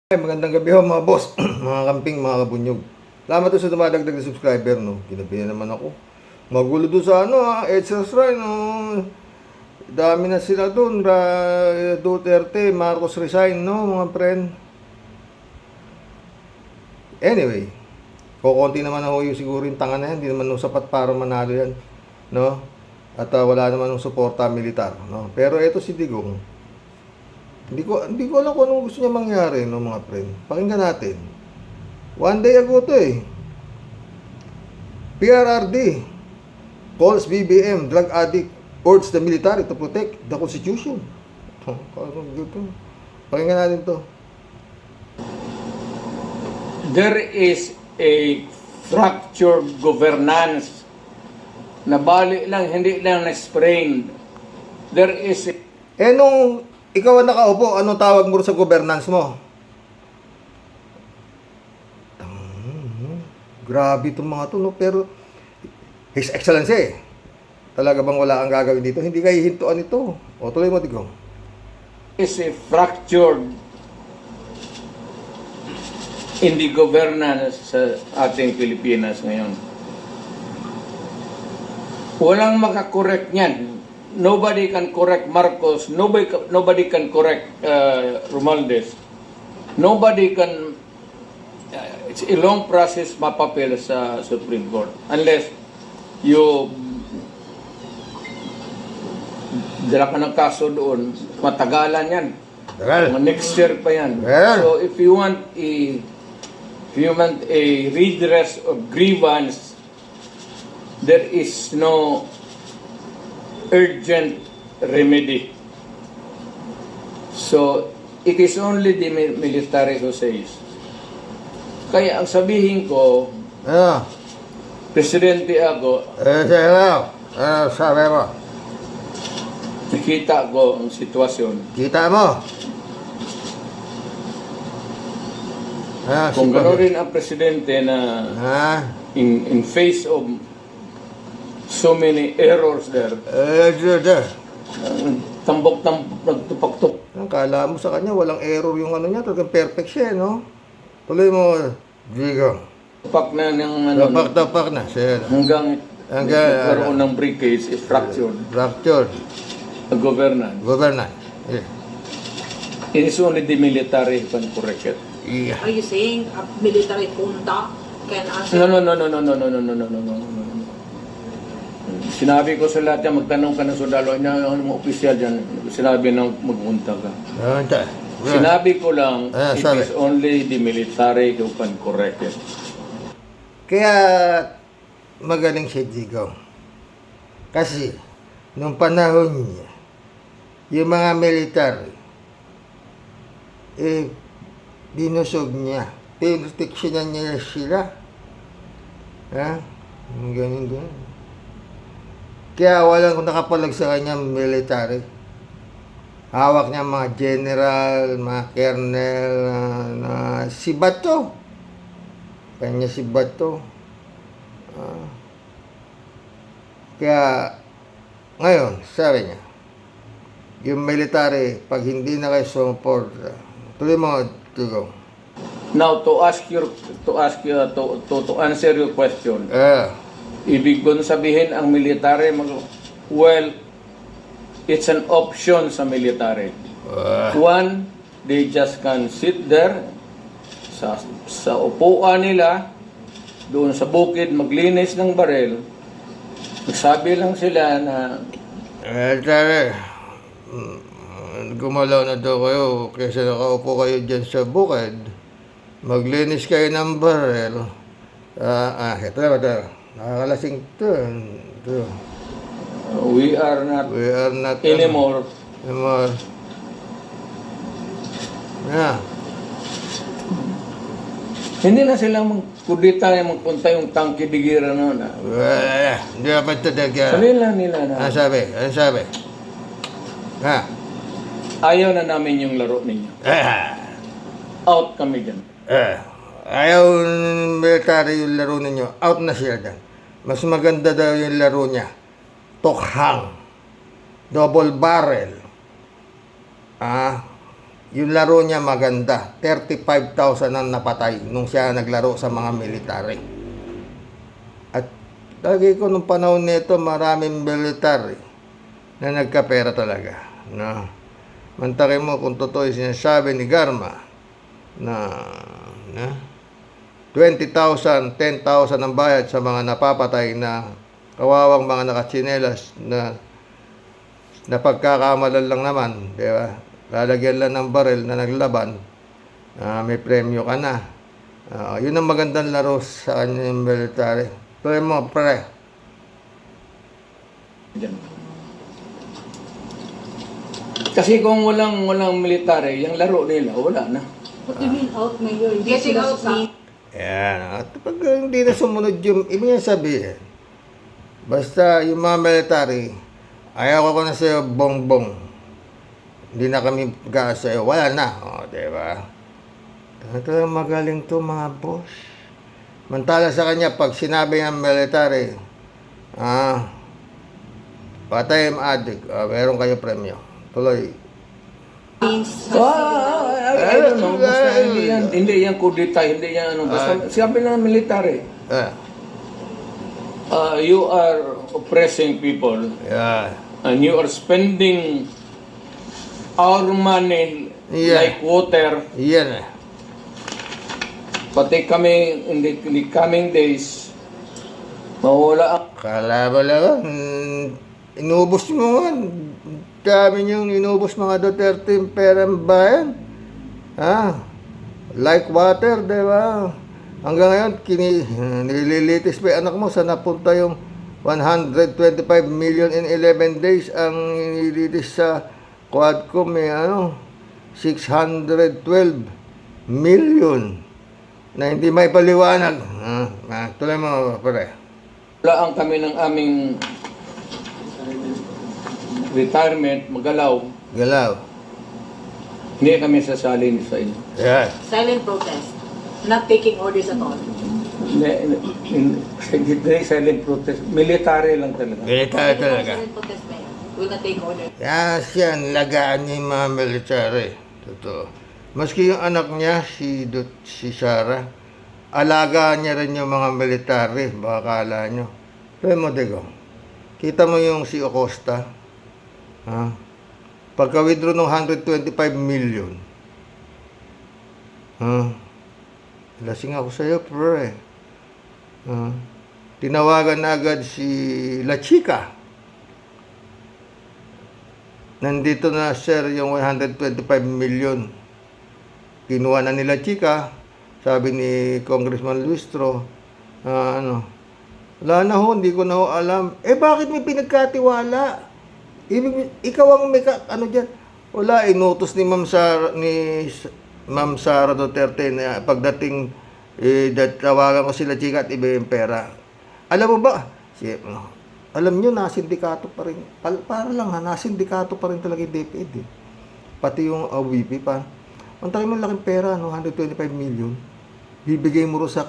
Ay, magandang gabi ho mga boss, mga kamping, mga kabunyog. Salamat to sa dumadagdag na subscriber, no. Ginabi na naman ako. Magulo doon sa Edsa Shrine, no. Dami na sila doon, Duterte, Marcos resign, no, mga friend. Anyway, kukunti naman ako yung siguro yung tanga na yan, hindi naman sapat para manalo yan, no. At wala naman ng suporta militar, no. Pero ito si Digong. Hindi ko alam kung anong gusto niya mangyari, no, mga friend. Pakinggan natin. One day ago to PRRD calls BBM drug addict, urges the military to protect the Constitution. Pakinggan natin to. There is a fractured governance na bali lang, hindi lang na-sprain. There is a... Nung ikaw ang nakaupo, anong tawag mo sa governance mo? Grabe itong mga to, no? Pero His Excellency, talaga bang wala ang gagawin dito? Hindi kayo hintuan ito. O, tuloy mo, Digong. is a fractured in the governance sa ating Pilipinas ngayon. Walang makakorek niyan. Nobody can correct Marcos. Nobody can correct Romualdez. Nobody can... it's a long process mapapil sa Supreme Court. Unless you dala ka ng kaso doon, matagalan yan. Tagal. Next year pa yan. Yeah. So if you want a redress of grievance, there is no urgent remedy. So it is only the military who says. Kaya ang sabihin ko, Presidente ako, sabi mo. nakita ko ang sitwasyon. Kita mo. Kung gano'n rin ang Presidente na in face of so many errors there, tambok-tambok, nagtupak-tuk. Kala mo sa kanya, walang error yung ano niya, talagang perfect siya, no? Tuloy mo, Digo. Tupak na ng Tapak na siya. hanggang nagkaroon ng breakage is fractured. Fractured. Ang governance. Governance. Yeah. It is only the military who can correct it. Yeah. Are you saying a military junta can answer? No. Sinabi ko sa lahat yan, magtanong ka ng sundalo niya, ang mga opisyal dyan, sinabi na magpunta ka. Sinabi ko lang, it is only the military who can correct it. Kaya magaling si Digo. Kasi nung panahon niya, yung mga military, binusog niya. Pinroteksyonan niya sila. Ganun. Kaya walang nakapalag sa kanya military. Hawak niya mga general, mga colonel, si Bato. Kanya si Bato. Kaya, ngayon, sabi niya, yung military, pag hindi na kayo support, tuloy mo, Digo. Now, to answer your question, ibig ko sabihin ang military, well, it's an option sa military. One, they just can sit there sa upuan nila, doon sa bukid, maglinis ng baril. Nagsabi lang sila na gumalaw na daw kayo kaysa nakaupo kayo dyan sa bukid. Maglinis kayo ng baril. Ito na. Nakakalasing to. we are not anymore. Yeah. Hindi na sila magkudita na magpunta yung tangki digira noon. Hindi dapat talaga. Sabihin lang nila na Ano sabi? ayaw na namin yung laro ninyo. Out kami dyan. Ayaw military yung laro ninyo. Out na siya dyan. Mas maganda daw yung laro niya. Tokhang. Double barrel. yung laro niya maganda. 35,000 ang napatay nung siya naglaro sa mga military. At lagi ko nung panahon nito, maraming military na nagkapera talaga. No? Mantakin mo kung totoo yung sinasabi ni Garma na 20,000, 10,000 ang bayad sa mga napapatay na kawawang mga nakatsinelas na pagkakamalan lang naman, di ba? Lalagyan lang ng baril na naglaban, may premyo ka na. Yun ang magandang laro sa kanyang military. Tuloy mo, pre. Kasi kung walang military, yung laro nila, wala na. What do you mean out, Mayor? Getting out means Yan. At pag hindi na sumunod yung ibig niya sabihin, basta yung mga military, ayaw ko na sa'yo, bongbong. Hindi na kami gas sa'yo. Wala na. O, diba? Talagang magaling to mga boss. Mantala sa kanya, pag sinabi ng military, patay ang addict, meron kayo premyo. Tuloy. I don't know. Basta hindi yan kudita, hindi yan ano. Basta sabi ng military, you are oppressing people. Yeah. And you are spending our money like water. Yan eh. Pati kami in the coming days, mawala ang Kala ba lang, inubos mo nga. Dami niyong inubos mga Duterte yung perang bayan. Like water, di ba? Hanggang ngayon, nililitis pa yung anak mo sa napunta yung 125 million in 11 days ang nililitis sa Quadcom, 612 million na hindi may paliwanag. Tuloy mo, pare. ang kami ng aming retirement, magalaw. Galaw. Hindi kami sasalin sa inyo. Yeah. silent protest. Not taking orders at all. Hindi silent protest. Military lang talaga. Military talaga. Silent protest, Mayor. Will not take orders. Yan, lagaan niya yung mga military. Totoo. Maski yung anak niya, si Sarah, alagaan niya rin yung mga military. Baka kala nyo. Pero mo, Digong, kita mo yung si Acosta, pagka-withdraw ng 125 million, lasing ako sa'yo, pre. Tinawagan na agad si La Chica. Nandito na, sir, yung 125 million. Kinuha na nila Chica. Sabi ni Congressman Luistro, wala na ho, hindi ko na ho alam. Bakit may pinagkatiwala? Ikaw ang may dyan? Wala, inutos ni Ma'am Sara Duterte na pagdating, tawagan ko sila Chica at iba yung pera. Alam mo ba? Alam nyo, nasindikato pa rin. Para lang nasindikato pa rin talaga yung DepEd. Pati yung OVP pa. Ang tayo mo laking pera, 125 million. Bibigay mo rin sa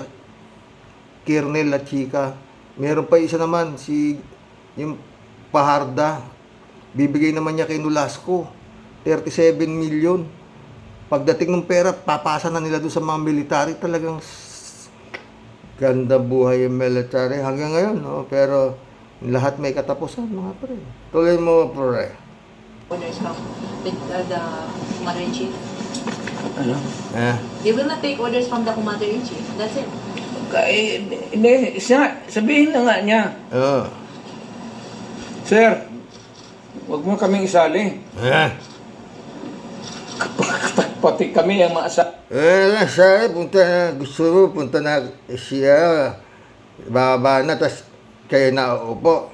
Kernel at Chica. Meron pa isa naman, yung Paharda. Bibigay naman niya kay Nolasco, 37 million. Pagdating ng pera, papasa na nila doon sa mga military. Talagang ganda buhay yung military hanggang ngayon. Pero lahat may katapusan, mga pre. Tuloy mo, pre. Orders from the Commander-in-Chief. Ano? They will not take orders from the Commander-in-Chief. That's it. Hindi, sabihin na nga niya. Sir, huwag mo kaming isali. Pati kami ang maasa. Sabi, gusto mo, punta na siya. Bababa na, tas kayo na upo.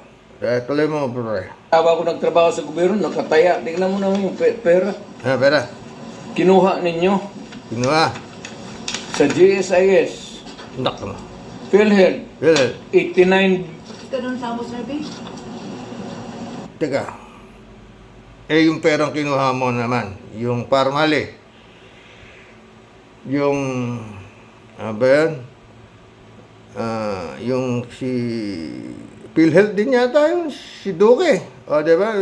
Tuloy mo, pre. Tawa ko nagtrabaho sa gobyerno, nakataya. Tingnan mo naman yung pera. Pera. Kinuha ninyo Kinuha. sa GSIS. Nak mo. PhilHealth, Well, 89. Ito doon sa survey. teka. Yung perang kinuha mo naman, yung Parmali, yung, ba yan? Yung si PhilHealth din yata yun, si Duque. O, diba?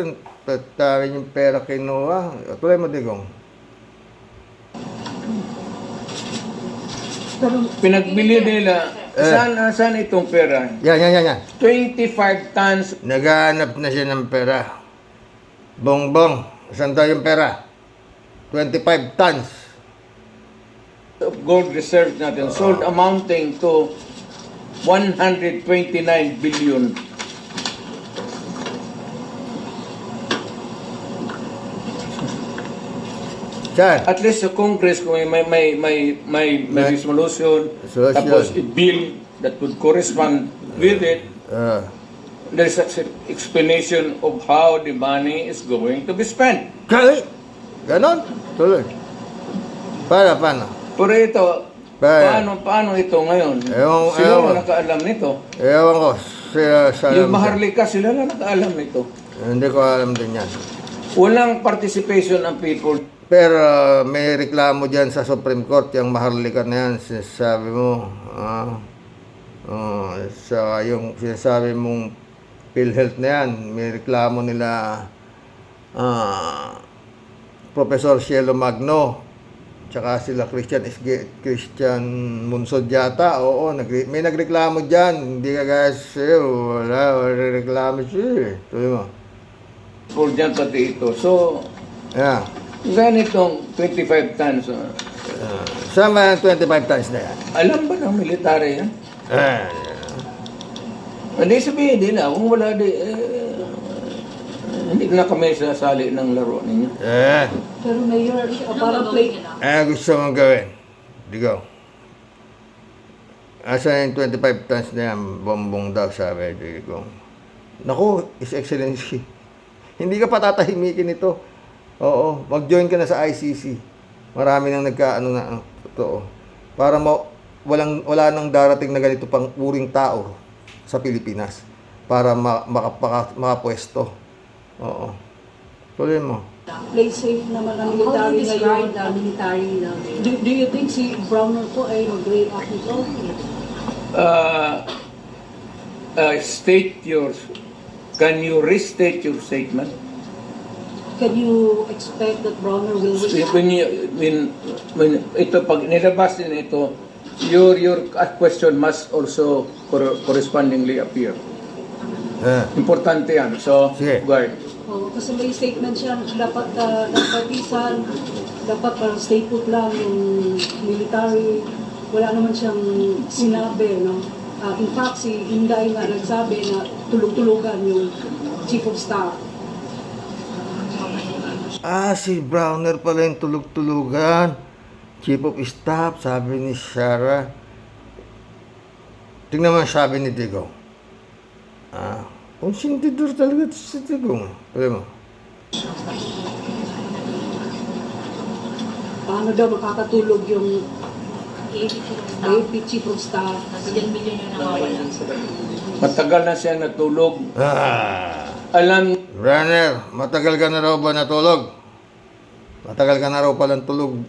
Yung pera kinuha. Tuloy mo, Digong. Pinagbili nila, saan itong pera? Yan. 25 tons Naghahanap na siya ng pera. Bongbong, saan daw yung pera? 25 tons. of gold reserves natin, sold amounting to 129 billion. Saan? At least sa Congress, kung may resolution, Resolution. tapos a bill that would correspond with it, there's an explanation of how the money is going to be spent. Kali! Ganon? Tuloy. Paano? Pero ito, Kaya. paano ito ngayon? Ewan- Sila ewan. na nakaalam nito. Ewan ko. Sa Yung Maharlika, sila na nakaalam nito. Hindi ko alam din yan. Walang participation ng people. Pero may reklamo dyan sa Supreme Court, yung Maharlika na yan, sinasabi mo, sa yung sinasabi mong PhilHealth na yan, may reklamo nila Professor Cielo Magno, tsaka sila Christian Munsod yata, oo, may nagreklamo dyan, hindi ka guys, wala reklamo siya, tuloy mo. For dyan pati ito. So, Yeah. ganitong 25 tons. Saan ba yung 25 times na yan? Alam ba ng military yan? Ah, Hindi sabihin din kung wala hindi na kami sasali ng laro ninyo. Pero Mayor, parang play. gusto mong gawin? Digo. Asa yung 25 tons na yan? Bombong daw, sabi. Digo. Naku, His Excellency. Hindi ka patatahimikin ito. Oo, mag-join ka na sa ICC. Marami nang nagkaano na, totoo. Para wala nang darating na ganito pang uring tao sa Pilipinas. Para makapwesto. Oo. Tuloy mo. Play safe naman ang military ngayon. Do you think si Browner po ay mag-react nito? Can you restate your statement? Can you expect that Browner will react? When ito, pag nilabas din ito, your question must also correspondingly appear. Importante yan. So, Sige. guard. Oh, kasi may statement siya, dapat isan, dapat parang stay put lang yung military. Wala naman siyang sinabi, no? In fact, si Inday nga nagsabi na tulog-tulugan yung Chief of Staff. Si Browner pala yung tulog-tulugan. Chief of Staff, sabi ni Sarah. Tingnan mo ang sabi ni Digong. Konsentidor talaga ito si Digong. Alam mo? Paano daw makakatulog yung AP Chief of Staff? Matagal na siya natulog. Alam, Browner, matagal ka na raw ba natulog? Matagal ka na raw palang tulog,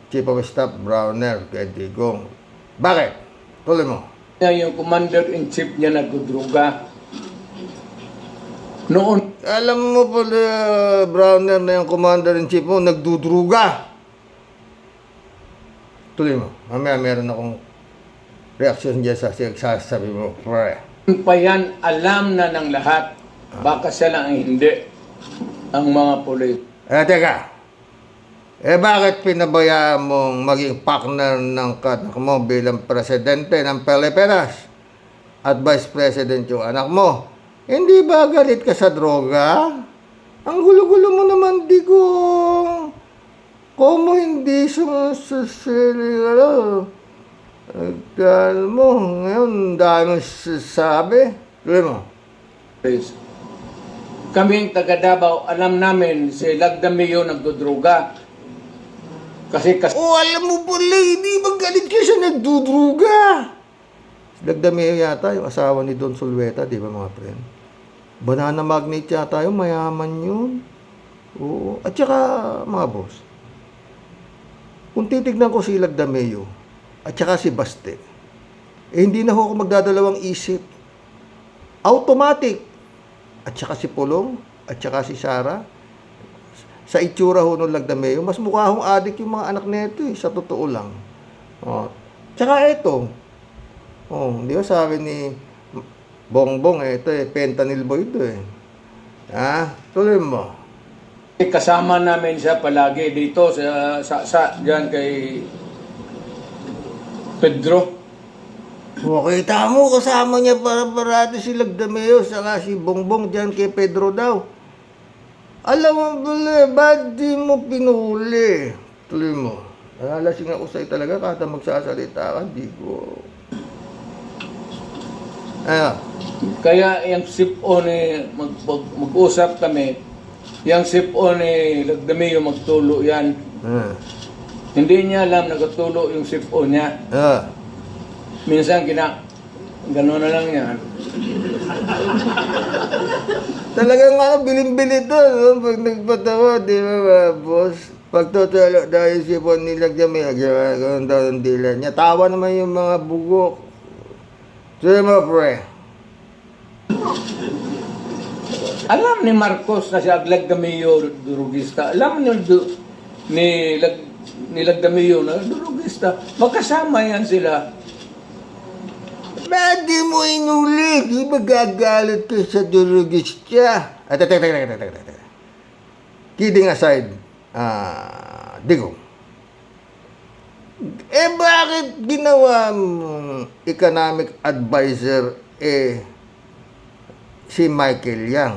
Chief of Staff Browner, kay Digong. Bakit? Tuloy mo. niya yung commander-in-chief niya nagdudruga. Noon, Alam mo pala, Browner na yung commander-in-chief mo, nagdudruga. Tuloy mo. Mamaya meron akong reaction dyan sa sabi mo, pre. pa yan alam na ng lahat. Baka siya lang ang hindi. Ang mga pulis. Teka. Bakit pinabayaan mong maging partner ng anak mo bilang presidente ng Pilipinas at vice president yung anak mo? Hindi ba galit ka sa droga? Ang gulo-gulo mo naman, Digong. Como hindi sumusili, mo, ngayon dahil sabi. Tuloy mo. Kaming taga Davao, alam namin si Lagdamio nagdudruga. Kasi Alam mo pala, hindi ba galit ka siya nagdudruga? Lagdameo yata, yung asawa ni Don Sulweta, di ba mga friend? Banana magnate yata yung mayaman yun. Oo. At saka, mga boss, kung titignan ko si Lagdameo, at saka si Baste, hindi na ako magdadalawang isip. Automatic. At saka si Pulong, at saka si Sara, sa itsura ho nung Lagdameo, mas mukha hong adik yung mga anak nito sa totoo lang. Tsaka ito, di ba sabi ni Bongbong, ito fentanyl boy ito tuloy mo. Kasama namin siya palagi dito sa diyan kay Pedro. Kita mo, kasama niya parati si Lagdameo, saka si Bongbong dyan kay Pedro daw. Alam mo pala, ba't di mo pinuli? Tuloy mo. Nalalasing ako sa'yo talaga, kada magsasalita ka, di ko. Kaya yung sip-on mag-usap kami, yung sip-on Lagdameo magtulo yan. Hindi niya alam nagtulo yung sip-on niya. Minsan gano'n na lang yan. Talagang biling-bili to, no? Pag nagpatawa, di ba, boss? Pag tutulog daw yung sipon ni Lagdameo, gano'n daw ang dila niya. Tawa naman yung mga bugok. Sige mo, pre. Alam ni Marcos na siya Lagdameo durugista. Alam ni Lagdameo na durugista. Magkasama yan sila. Ba't di mo inuli? Di ba gagalit ka sa durugista? Teka. Kidding aside, Digong. Bakit ginawa mong economic advisor si Michael Yang?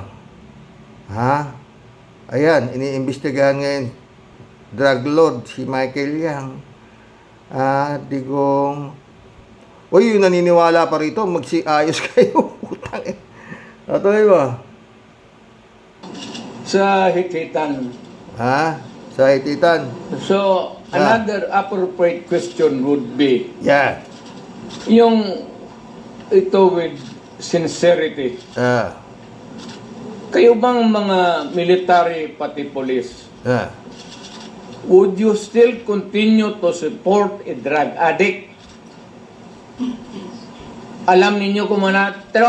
Ayan, iniimbestigahan ngayon drug lord si Michael Yang. Digong. Yung naniniwala pa rito, magsiayos kayo. Utang tuloy mo. Sa Hititan. Sa Hititan. So, another appropriate question would be, yung ito with sincerity. Kayo bang mga military pati police, would you still continue to support a drug addict? Alam ninyo kung pero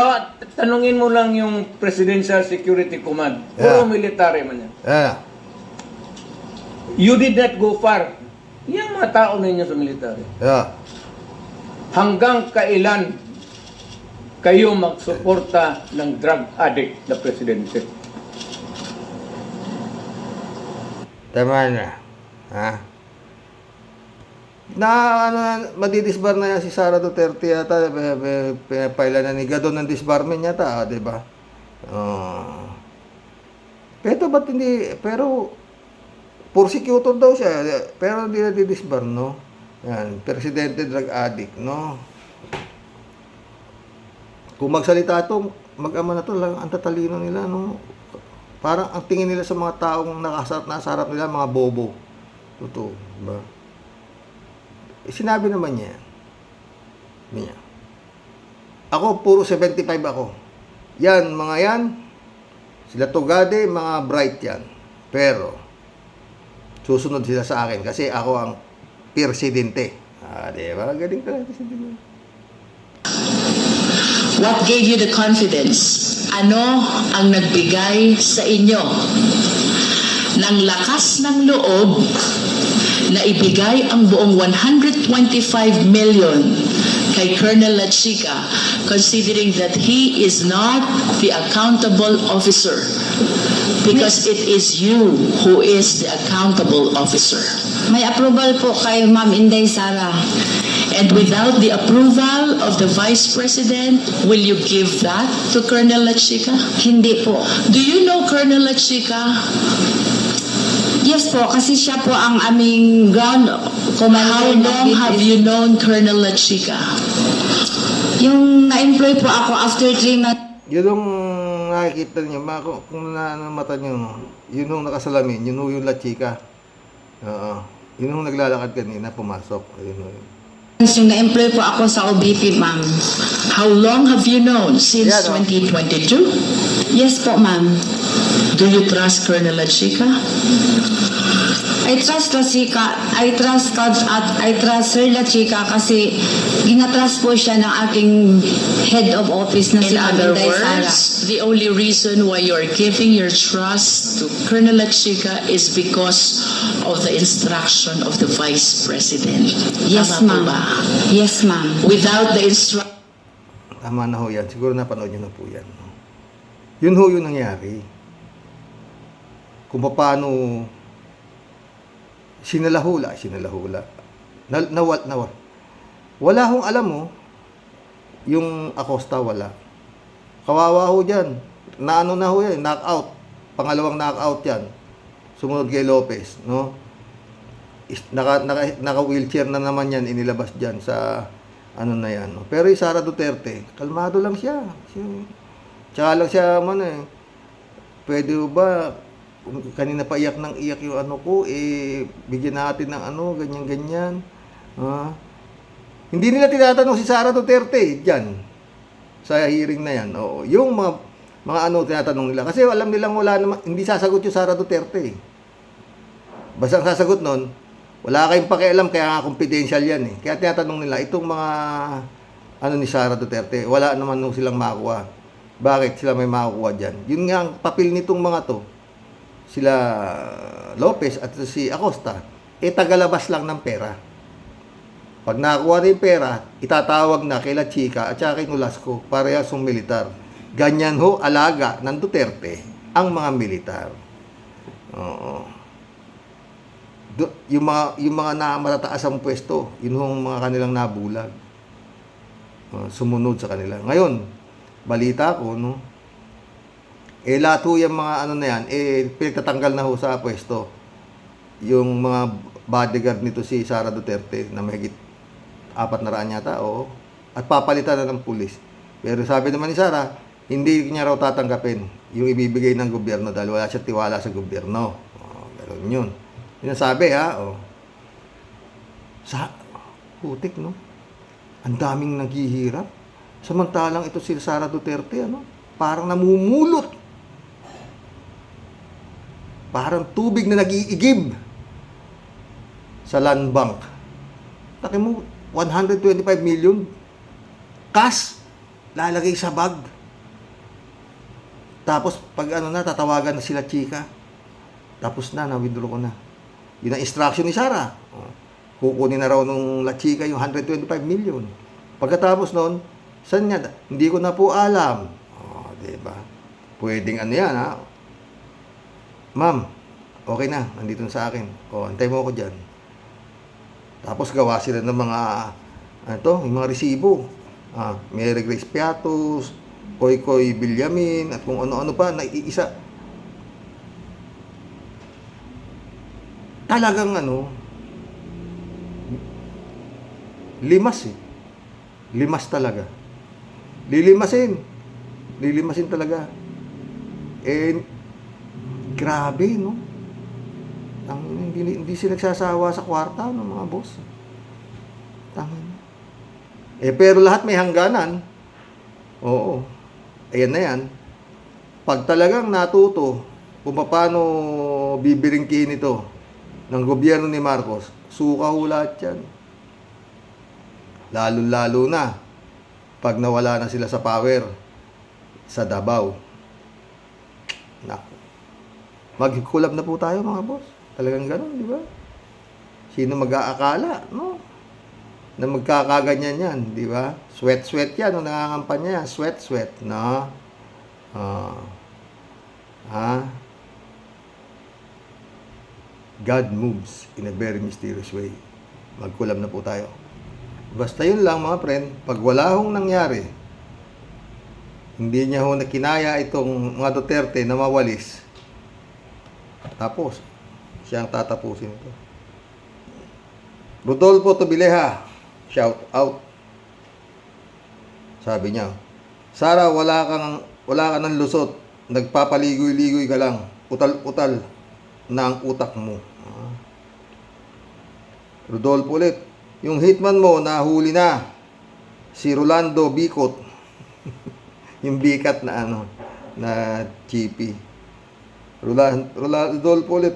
tanungin mo lang yung Presidential Security Command. Puro military man yan. You did not go far. Yung mga tao ninyo sa military. Hanggang kailan kayo magsuporta ng drug addict na presidente? Tama na. Madidisbar na yan si Sara Duterte yata. Pinapaila na ni Gadon ng disbarment yata, di ba? Pero ba't hindi, pero prosecutor daw siya, pero hindi na didisbar, no? Yan, presidente drug addict, no? Kung magsalita ito, mag-ama na ito, ang tatalino nila, no? Parang ang tingin nila sa mga taong nasa harap nila, mga bobo. Totoo, diba? Sinabi naman niya. Ako, puro 75 ako. Yan, mga yan. Sila Tugade, mga bright yan. Pero, susunod sila sa akin kasi ako ang presidente. Diba? Galing talaga si Digong. What gave you the confidence? Ano ang nagbigay sa inyo ng lakas ng loob na ibigay ang buong 125 million kay Colonel Lachica, considering that he is not the accountable officer, because it is you who is the accountable officer. May approval po kay Ma'am Inday Sara. And without the approval of the Vice President, will you give that to Colonel Lachica? Hindi po. Do you know Colonel Lachica? Yes po, kasi siya po ang aming ground commander. How long have you known Colonel Lachica? Yung na-employ po ako after 3 months. Yun yung nakikita niyo, kung mata niyo, yun yung nakasalamin, yun yung Lachica. Yun yung naglalakad kanina, pumasok. Yun. Yung na-employ po ako sa OBP, ma'am. How long have you known? Since 2022? Yes po, ma'am. Do you trust Colonel Lachica? I trust La Chica, I trust Sir La Chica kasi ginatrust po siya ng aking head of office na In si other Ma'am Inday Sara. words, the only reason why you're giving your trust to Colonel Lachica is because of the instruction of the Vice President. Yes, Tama po ma'am. ba? Yes, ma'am. Without the instruction Tama na ho yan. Siguro napanood nyo na po yan. No? Yun ho yung nangyari. Kung paano sinalahula. Wala hong alam mo, yung Acosta wala. Kawawa ho dyan. Naano na ho yan, knockout. Pangalawang knockout yan. Sumunod kay Lopez, no? Naka-wheelchair na naman yan, inilabas dyan sa ano na yan. No? Pero yung Sara Duterte, kalmado lang siya. Tsaka lang siya, pwede ba, kanina pa iyak ng iyak yung ano ko, bigyan natin ng ano, ganyan-ganyan. Hindi nila tinatanong si Sara Duterte, dyan, sa hearing na yan. Oo, yung mga ano tinatanong nila. Kasi alam nilang wala naman, hindi sasagot yung Sara Duterte. Basta ang sasagot nun, wala kayong pakialam, kaya nga confidential yan eh. Kaya tinatanong nila, itong mga ano ni Sara Duterte, wala naman nung silang makuha. Bakit sila may makukuha dyan? Yun nga ang papel nitong mga to, sila Lopez at si Acosta, tagalabas lang ng pera. Pag nakuha na yung pera, itatawag na kay La Chica at saka kay Nolasco, parehas yung militar. Ganyan ho, alaga ng Duterte ang mga militar. Oo. Yung mga na matataas ang pwesto, yun hong mga kanilang nabulag. Sumunod sa kanila. Ngayon, balita ko, no? Lahat ho yung mga ano na yan, pinagtatanggal na ho sa pwesto. Yung mga bodyguard nito si Sara Duterte na mahigit 400 yata, oo. At papalitan na ng pulis. Pero sabi naman ni Sara, hindi niya raw tatanggapin yung ibibigay ng gobyerno dahil wala siya tiwala sa gobyerno. Ganoon yun. Yun ang sabi, ha? Putik, no? Ang daming naghihirap. Samantalang ito si Sara Duterte, ano? Parang namumulot. Parang tubig na nag-iigib sa land bank. Taki mo, 125 million cash lalagay sa bag. Tapos pag ano na, tatawagan na sila Chika. Tapos na-withdraw ko na. Yun ang instruction ni Sara. Kukunin na raw nung La Chica yung 125 million. Pagkatapos noon, saan niya? Hindi ko na po alam. Diba? Pwedeng ano yan, ha? Ma'am, okay na. Nandito na sa akin. Antay mo ako dyan. Tapos gawa sila ng mga, yung mga resibo. Mary Grace Piatos, Koy Bilyamin, at kung ano-ano pa, na iisa. Talagang limas eh. Limas talaga. Lilimasin talaga. Grabe, no? Hindi sila nagsasawa sa kwarta ng mga boss. Pero lahat may hangganan. Oo. Ayan na yan. Pag talagang natuto kung paano bibiringkihin ito ng gobyerno ni Marcos, suka ho lahat yan. Lalo-lalo na pag nawala na sila sa power sa Davao. Naku. Mag-collab na po tayo mga boss. Talagang gano'n, di ba? Sino mag-aakala, no? Na magkakaganyan yan, di ba? Sweat yan, no? Nangangampanya yan. Sweat, no? God moves in a very mysterious way. Mag-collab na po tayo. Basta yun lang mga friend, pag wala hong nangyari, hindi niya ho nakinaya itong mga Duterte na mawalis, tapos, siya ang tatapusin ito. Rodolfo Tobileha, shout out. Sabi niya, Sara, wala ka ng lusot, nagpapaligoy-ligoy ka lang, utal-utal na ang utak mo. Rodolfo ulit, yung hitman mo, nahuli na, si Rolando Bicot. Yung bikat na na chippy. Rodolfo ulit,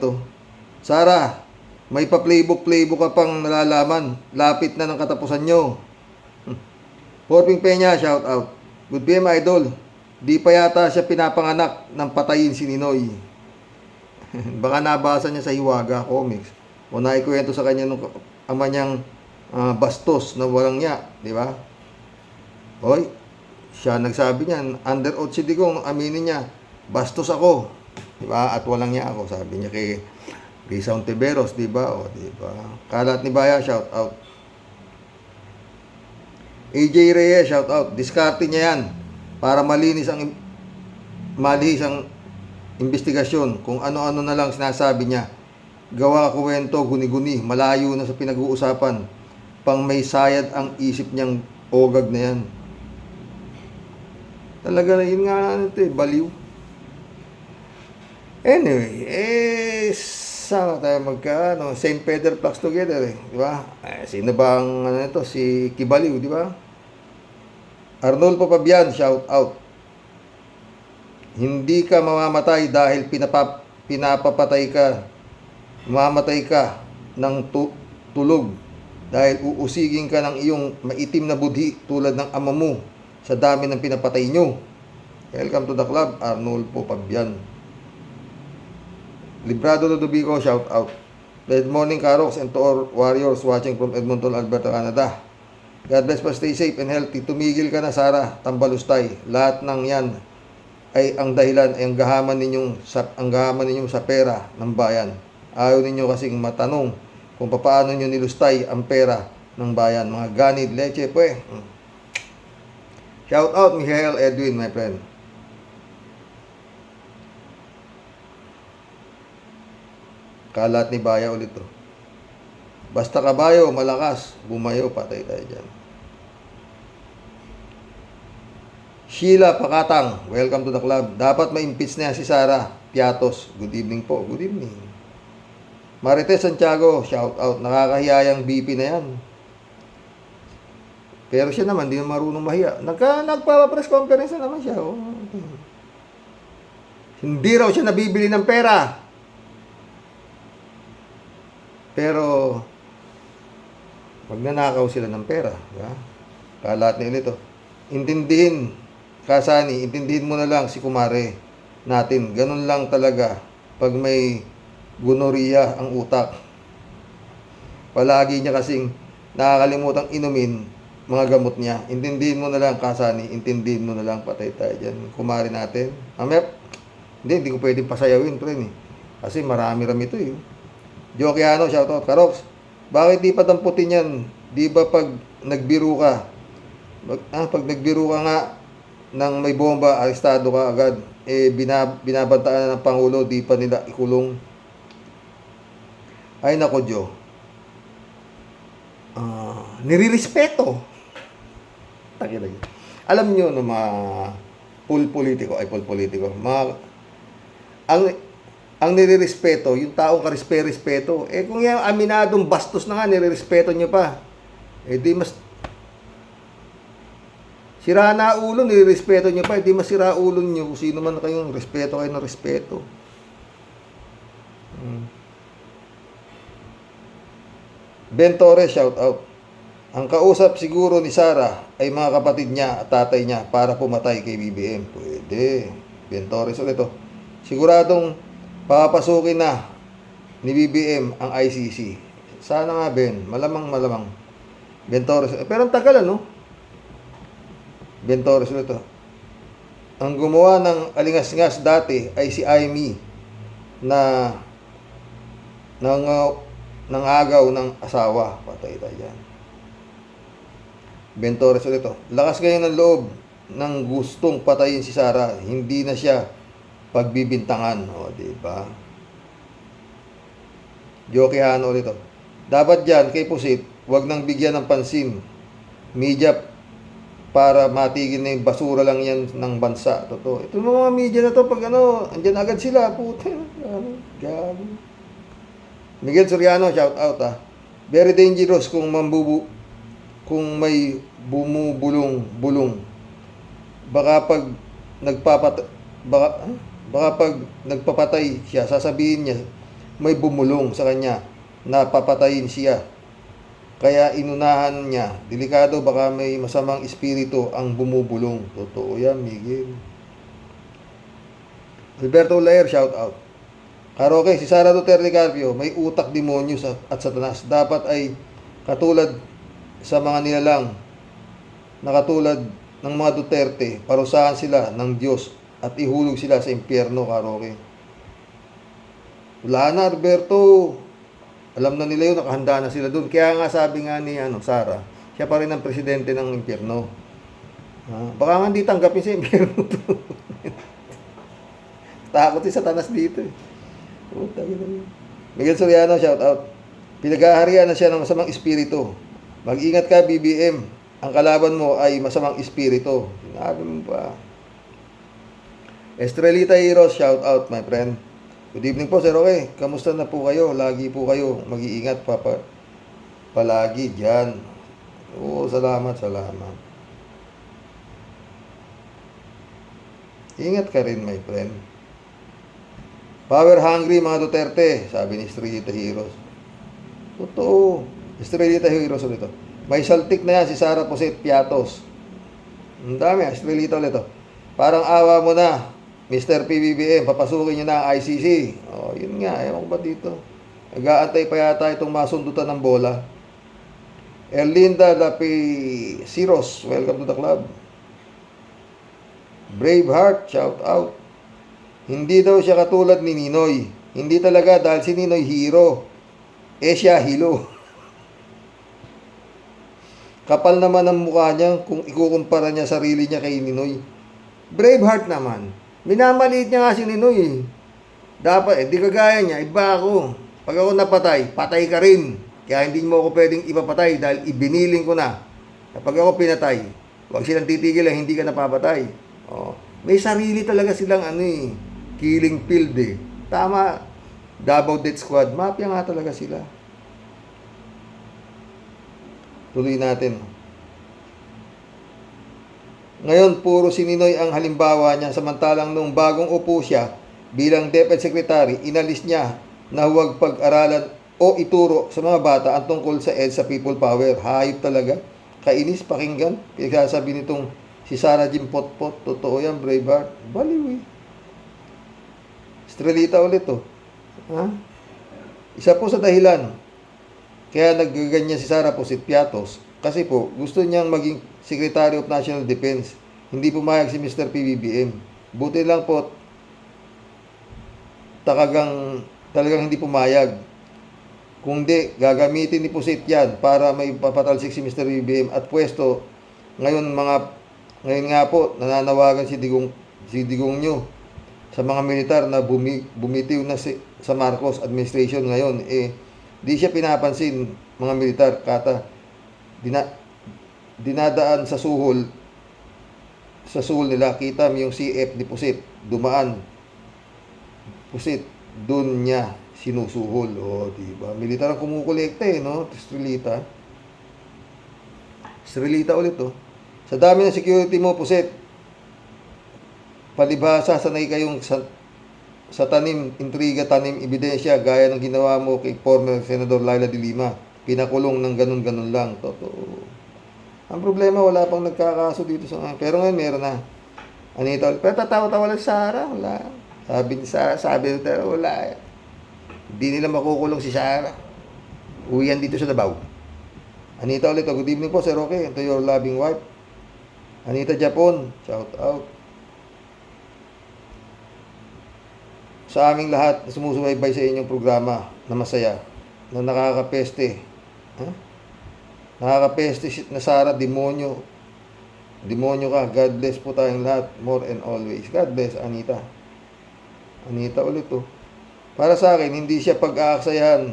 Sara, May pa-playbook ka pang nalalaman. Lapit na ng katapusan nyo. Porping Peña, shout out. Good PM Idol. Di pa yata siya pinapanganak ng patayin si Ninoy. Baka nabasa niya sa Hiwaga Comics. O naikwento sa kanya nung ama niyang bastos na walang niya. Di ba? Hoy, siya nagsabi niyan, under oath si Digong, aminin niya, bastos ako. Di ba? At walang niya ako. Sabi niya kay Risa Ontiveros, di ba? O, di ba? Kalat ni Baya, shout out. AJ Reyes, shout out. Diskarte niya yan para malihis ang investigasyon kung ano-ano na lang sinasabi niya. Gawa kuwento, guni-guni, malayo na sa pinag-uusapan. Pang may sayad ang isip niyang ogag na yan. Talaga, yun nga ito eh, baliw. Anyway, saan tayo magka, St. Peter flocks together eh, di ba? Sino ba ang, ito, si Kibaliw, di ba? Arnolfo Pabian, shout out. Hindi ka mamamatay dahil pinapapatay ka. Mamamatay ka ng tulog dahil uusigin ka ng iyong maitim na budhi tulad ng ama mo sa dami ng pinapatay nyo. Welcome to the club, Arnolfo Pabian. Librado Ludovico, shout out. Good morning, Karox, and to all warriors watching from Edmonton, Alberta, Canada. God bless pa, stay safe and healthy. Tumigil ka na, Sara Tambalustay. Lahat ng yan ay ang dahilan ay ang gahaman ninyong sa pera ng bayan. Ayaw ninyo kasing matanong kung paano nyo nilustay ang pera ng bayan. Mga ganid, leche, pwe. Shout out, Michael Edwin, my friend. Kalat ni Baya ulit to. Basta kabayo, malakas, bumayo, patay tayo dyan. Sheila Pakatang, welcome to the club. Dapat ma-impeach na yan si Sara Piatos. Good evening po, good evening. Marites Santiago, shout out. Nakakahiyayang BP na yan. Pero siya naman, di na marunong mahiya. Nagpa-press conference na naman siya. Oh. Hindi raw siya nabibili ng pera. Pero magnanakaw sila ng pera, diba? Kalat nila ito. Intindihin, Kasani, intindihin mo na lang si kumare natin. Ganun lang talaga pag may gonorrhea ang utak. Palagi niya kasing nakakalimutang inumin mga gamot niya. Intindihin mo na lang, Kasani, intindihin mo na lang, patay tayo dyan. Kumare natin. Amep, hindi ko pwedeng pasayawin, pre, eh. Kasi marami-rami ito, eh. Jokiano, shoutout. Karox, bakit di pa damputin yan? Di ba pag nagbiro ka, pag nagbiro ka nga ng may bomba, arestado ka agad, binabantaan na ng Pangulo, di pa nila ikulong. Ay nako, Jo. Nirirespeto. Alam nyo, no, mga politiko, ang nirerespeto, yung taong karespeto, kung yung aminadong bastos na nga, nirerespeto nyo pa, di mas sira na ulo, nirerespeto nyo pa, di mas sira ulo nyo kung sino man kayong respeto kayo ng respeto. Ben Torres, shout out. Ang kausap siguro ni Sara ay mga kapatid niya at tatay niya para pumatay kay BBM. Pwede. Ben Torres ulit, oh. Siguradong papasukin na ni BBM ang ICC. Sana nga, Ben. Malamang. Ben Torres. Pero ang tagal, ano? Ben Torres ulit, oh. Ang gumawa ng alingas-ngas dati ay si Amy na ng agaw ng asawa. Patay tayo dyan. Ben Torres ulit, oh. Lakas ngayon ng loob ng gustong patayin si Sara. Hindi na siya pagbibintangan, o, diba? Jokiano ulit, oh. Dapat dyan, kay Pusit, wag nang bigyan ng pansin. Media para matigil na yung basura lang yan ng bansa. Totoo. Ito mga media na to, pag andyan agad sila, puta. Gabi. Miguel Soriano, shout out, ah. Very dangerous kung may bumubulong-bulong. Baka pag pag nagpapatay siya, sasabihin niya may bumulong sa kanya na papatayin siya. Kaya inunahan niya. Delikado, baka may masamang espiritu ang bumubulong. Totoo yan, Miguel. Alberto Lair, shout out. Karoke, si Sara Duterte Carpio, may utak demonyo at satanas. Dapat ay katulad sa mga nilalang na katulad ng mga Duterte, parusahan sila ng Diyos at ihulog sila sa impyerno, Karoke. Wala na, Alberto. Alam na nila yun, nakahanda na sila doon. Kaya nga sabi nga ni Sara, siya pa rin ang presidente ng impyerno. Baka nga hindi tanggapin sa impyerno to. Takot si Satanas dito eh. Miguel Soriano, shout out. Pinag-aharian na siya ng masamang espiritu. Mag-ingat ka, BBM. Ang kalaban mo ay masamang espiritu. Sinabi mo pa. Estrelita Heroes, shout out, my friend. Good evening po, Sir Roque. Kamusta na po kayo? Lagi po kayo mag-iingat palagi dyan. Oo, salamat. Ingat ka rin, my friend. Power hungry mga Duterte, sabi ni Estrelita Heroes. Totoo. Estrelita Heroes ulit ito. May saltik na yan si Sara Poset Piatos. Ang dami, Estrelita ulit ito. Parang awa mo na, Mr. PBBM, papasukin niyo na ang ICC. Oh, yun nga, ewan ko ba dito. Nag-aantay pa yata itong masundutan ng bola. Erlinda Lapi Siros, welcome to the club. Braveheart, shout out. Hindi daw siya katulad ni Ninoy. Hindi talaga dahil si Ninoy hero. Siya hilo. Kapal naman ang mukha niya kung ikukumpara niya sarili niya kay Ninoy. Braveheart naman. Minamaliit niya nga si Ninoy. Dapat, di kagaya niya, iba ako. Pag ako napatay, patay ka rin. Kaya hindi mo ako pwedeng ipapatay dahil ibiniling ko na. Kapag ako pinatay, huwag silang titigil lang, hindi ka napapatay. Oh. May sarili talaga silang killing field eh. Tama, Davao Death Squad, mafia nga talaga sila. Tuloy natin. Ngayon, puro si Ninoy ang halimbawa niya, samantalang nung bagong upo siya bilang DepEd Secretary, inalis niya na huwag pag-aralan o ituro sa mga bata ang tungkol sa EDSA People Power. Hayop talaga. Kainis, pakinggan. Pinagsasabi nitong si Sara Jim Potpot. Totoo yan, Braveheart. Baliw eh. Estrelita ulit to. Isa po sa dahilan kaya naggaganyan si Sara Poset Piatos kasi po gusto niyang maging Secretary of National Defense. Hindi pumayag si Mr. PBBM. Buti lang po talagang hindi pumayag. Kung di, gagamitin ni Poset yan para may papatalsik si Mr. PBBM at pwesto. Ngayon nga po nananawagan si Digong nyo sa mga militar na bumitiw na sa Marcos administration ngayon, di siya pinapansin mga militar, dinadaan sa suhol nila, kita mo yung CF ni Poset, dumaan, Poset, dun niya sinusuhol, diba? Militar ang kumukolekta no? Estrelita ulit Sa dami ng security mo, Poset, palibhasa, sanay kayong sa tanim, intriga, tanim, ebidensya, gaya ng ginawa mo kay former Senador Laila de Lima. Pinakulong ng ganun-ganun lang. Totoo. Ang problema, wala pang nagkakaso dito sa pero ngayon, meron na. Anita, pero tatawa-tawa lang Sara, wala. Sabi ni Sara, wala. Hindi nila makukulong si Sara. Uwihan dito sa Davao. Anita ulit, good evening po, Sir Roque, to your loving wife. Anita Japon, shout out. Sa aming lahat na sumusubaybay sa inyong programa na masaya, na nakakapeste. Nakakapeste na Sara, demonyo. Demonyo ka. God bless po tayong lahat. More and always. God bless, Anita. Anita ulit Para sa akin, hindi siya pag-aaksayahan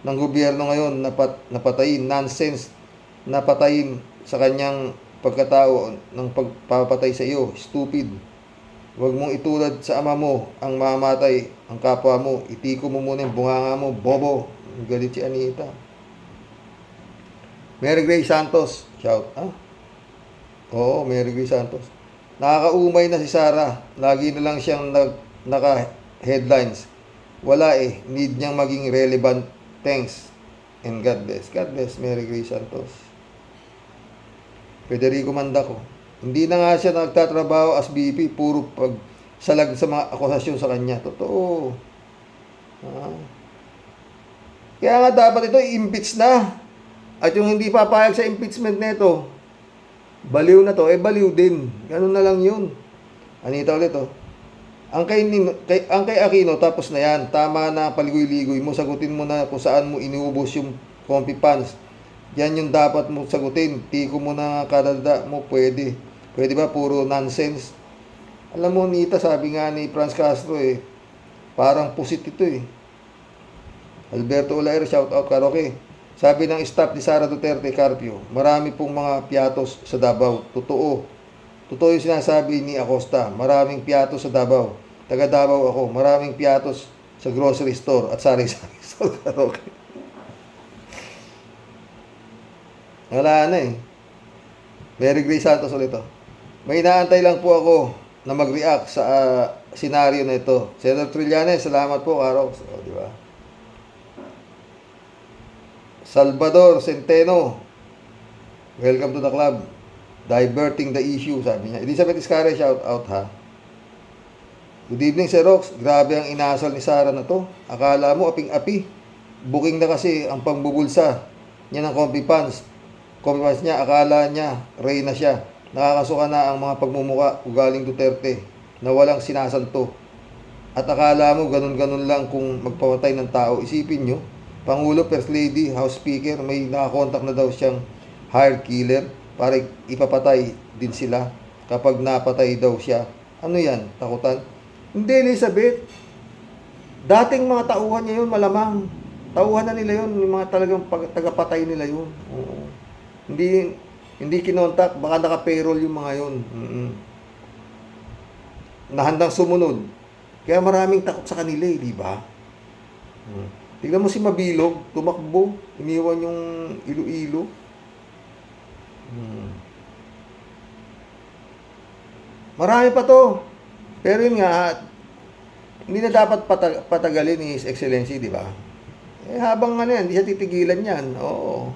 ng gobyerno ngayon napatayin. Nonsense. Napatayin sa kanyang pagkatao ng pagpapatay sa iyo. Stupid. Huwag mong itulad sa ama mo ang mamatay ang kapwa mo. Itiko mo muna yung bunganga mo. Bobo. Galit si Anita. Mary Grace Santos. Shout. Oo, Mary Grace Santos. Nakakaumay na si Sara. Lagi na lang siyang naka-headlines. Wala Need niyang maging relevant Thanks and God bless. God bless, Mary Grace Santos. Federico Mandaco. Hindi na nga siya nagtatrabaho as VP, puro pagsalag sa mga akusasyon sa kanya. Totoo. Kaya nga dapat ito i-impeach na. At yung hindi papayag sa impeachment nito, baliw na to, baliw din. Ganun na lang yun. Anita ulit, Ang kay Aquino, tapos na yan. Tama na, paligoy-ligoy mo. Sagutin mo na kung saan mo inuubos yung comfy pants. Yan yung dapat mo sagutin. Tiko mo na kadada mo, pwede. Pwede ba? Puro nonsense. Alam mo, Nita, sabi nga ni Franz Castro, parang pusit ito, Alberto Olair, shout out karaoke. Sabi ng staff ni Sara Duterte Carpio, marami pong mga piatos sa Davao. Totoo. Totoo yung sinasabi ni Acosta. Maraming piatos sa Davao. Taga Davao ako. Maraming piatos sa grocery store at sari-sari store. Okay. Wala na Mary Grace Santos ulit May inaantay lang po ako na mag-react sa senaryo na ito. Senator Trillanes, salamat po, Karox. Di ba? Salvador Centeno, welcome to the club. Diverting the issue, sabi niya. Elizabeth Iscare, shout out ha. Good evening, Sir Rox. Grabe ang inasal ni Sara na to. Akala mo aping-api. Booking na kasi ang pangbubulsa niya ng comfy pants. Comfy pants niya, akala niya, reyna siya. Nakakasuka na ang mga pagmumuka ugaling Duterte na walang sinasanto. At akala mo ganun-ganun lang kung magpapatay ng tao. Isipin nyo, Pangulo, First Lady, House Speaker, may nakakontak na daw siyang hired killer para ipapatay din sila kapag napatay daw siya. Ano yan? Takutan? Hindi, Elizabeth. Dating mga tauhan niya yun, malamang. Tauhan na nila yun, yung mga talagang tagapatay nila yun. Oo. Hindi kinontak, baka naka-payroll yung mga yun. Nahandang sumunod. Kaya maraming takot sa kanila di ba? Tignan mo si Mabilog, tumakbo, iniwan yung Iloilo. Marami pa to. Pero yun nga, hindi na dapat patagalin ni His Excellency, di ba? Habang yan, hindi siya titigilan yan. Oo.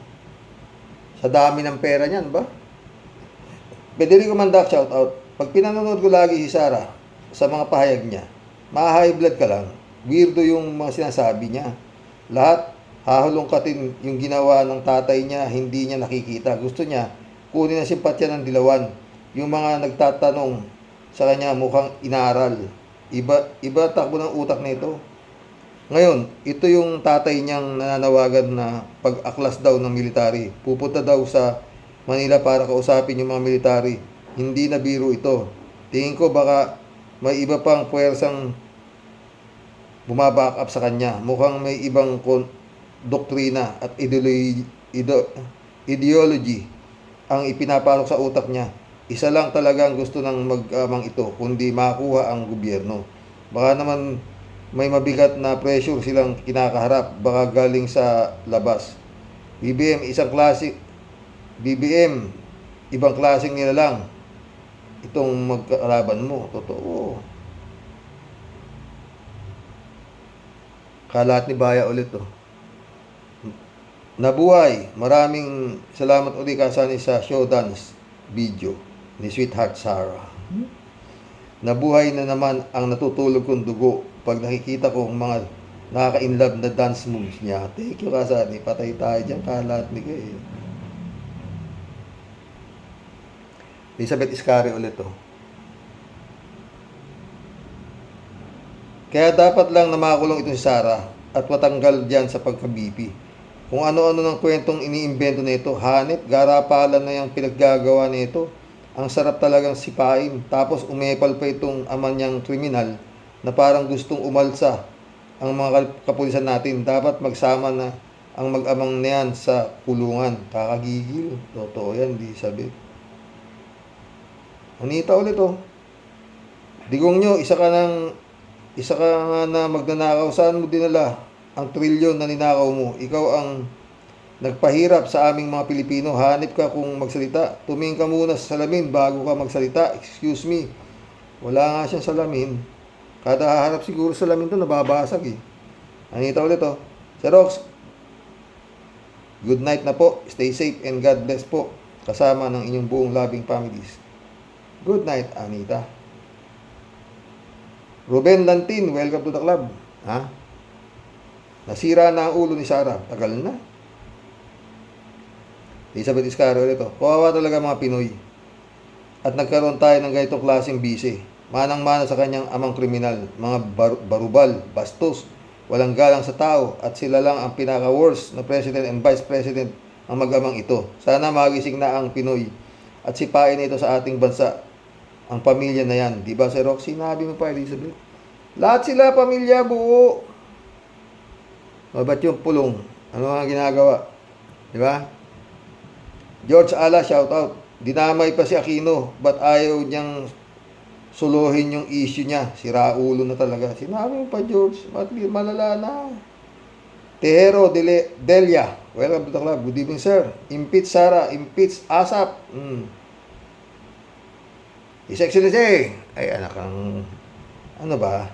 Sa dami ng pera niyan, ba? Federico Mandac, shout out. Pag pinanonood ko lagi si Sara sa mga pahayag niya, ma-high blood ka lang. Weirdo yung mga sinasabi niya. Lahat, hahulungkatin yung ginawa ng tatay niya, hindi niya nakikita. Gusto niya, kunin ang simpatya ng dilawan. Yung mga nagtatanong sa kanya, mukhang inaaral. Iba takbo ng utak nito. Ngayon, ito yung tatay niyang nananawagan na pag-aklas daw ng military. Pupunta daw sa Manila para kausapin yung mga military. Hindi na biro ito. Tingin ko baka may iba pang puwersang bumaback up sa kanya. Mukhang may ibang doktrina at ideology ang ipinapasok sa utak niya. Isa lang talagang gusto ng mag-amang ito, kundi makuha ang gobyerno. Baka naman may mabigat na pressure silang kinakaharap, baka galing sa labas. BBM, ibang klaseng nila lang. Itong magkalaban mo, totoo. Kalat ni Baya ulit Nabuhay. Maraming salamat ulit kasani sa show dance video ni Sweetheart Sarah. Nabuhay na naman ang natutulog kong dugo pag nakikita ko ang mga nakaka-inlove na dance moves niya. Thank you kasani. Patay tayo dyan. Kalat ni kayo. Elizabeth Iscare ulit Kaya dapat lang na makulong ito si Sara at matanggal diyan sa pagka-BP. Kung ano-ano ng kwentong iniimbento nito, hanip, garapalan na yung pinaggagawa nito. Ang sarap talagang sipain. Tapos umepal pa itong ama niyang kriminal na parang gustong umalsa ang mga kapulisan natin. Dapat magsama na ang mag-amang na yan sa kulungan. Kakagigil. Totoo yan, di sabi. Anita ulit Digong nyo, isa ka nga na magnanakaw. Saan mo dinala ang trilyon na ninakaw mo? Ikaw ang nagpahirap sa aming mga Pilipino. Hanip ka kung magsalita. Tumingin ka muna sa salamin bago ka magsalita. Excuse me. Wala nga siyang salamin. Kada haharap siguro sa salamin to nababasag Anita ulit Sir Rox, Good night na po. Stay safe and God bless po. Kasama ng inyong buong loving families. Good night, Anita. Ruben Lantin, welcome to the club. Ha? Nasira na ang ulo ni Sarah. Tagal na. Elizabeth Iscaro ito. Kawawa talaga mga Pinoy. At nagkaroon tayo ng ganitong klaseng bise. Manang-mana sa kanyang amang kriminal. Mga barubal, bastos, walang galang sa tao. At sila lang ang pinaka-worst na President and Vice President ang mag-amang ito. Sana magising na ang Pinoy. At sipain ito sa ating bansa. Ang pamilya na yan. Diba, Sir Rox? Sinabi mo pa, Elizabeth. Lahat sila, pamilya, buo. O, ba't yung pulong? Ano ang ginagawa? Diba? George Ala, shout out. Dinamay pa si Aquino. Ba't ayaw niyang suluhin yung issue niya? Sira ulo na talaga. Sinabi mo pa, George. Ba't malala na? Tejero Delia. Welcome to the club. Good evening, sir. Impeach Sara. Impeach ASAP. His Excellency. Ay, anak ang... Ano ba?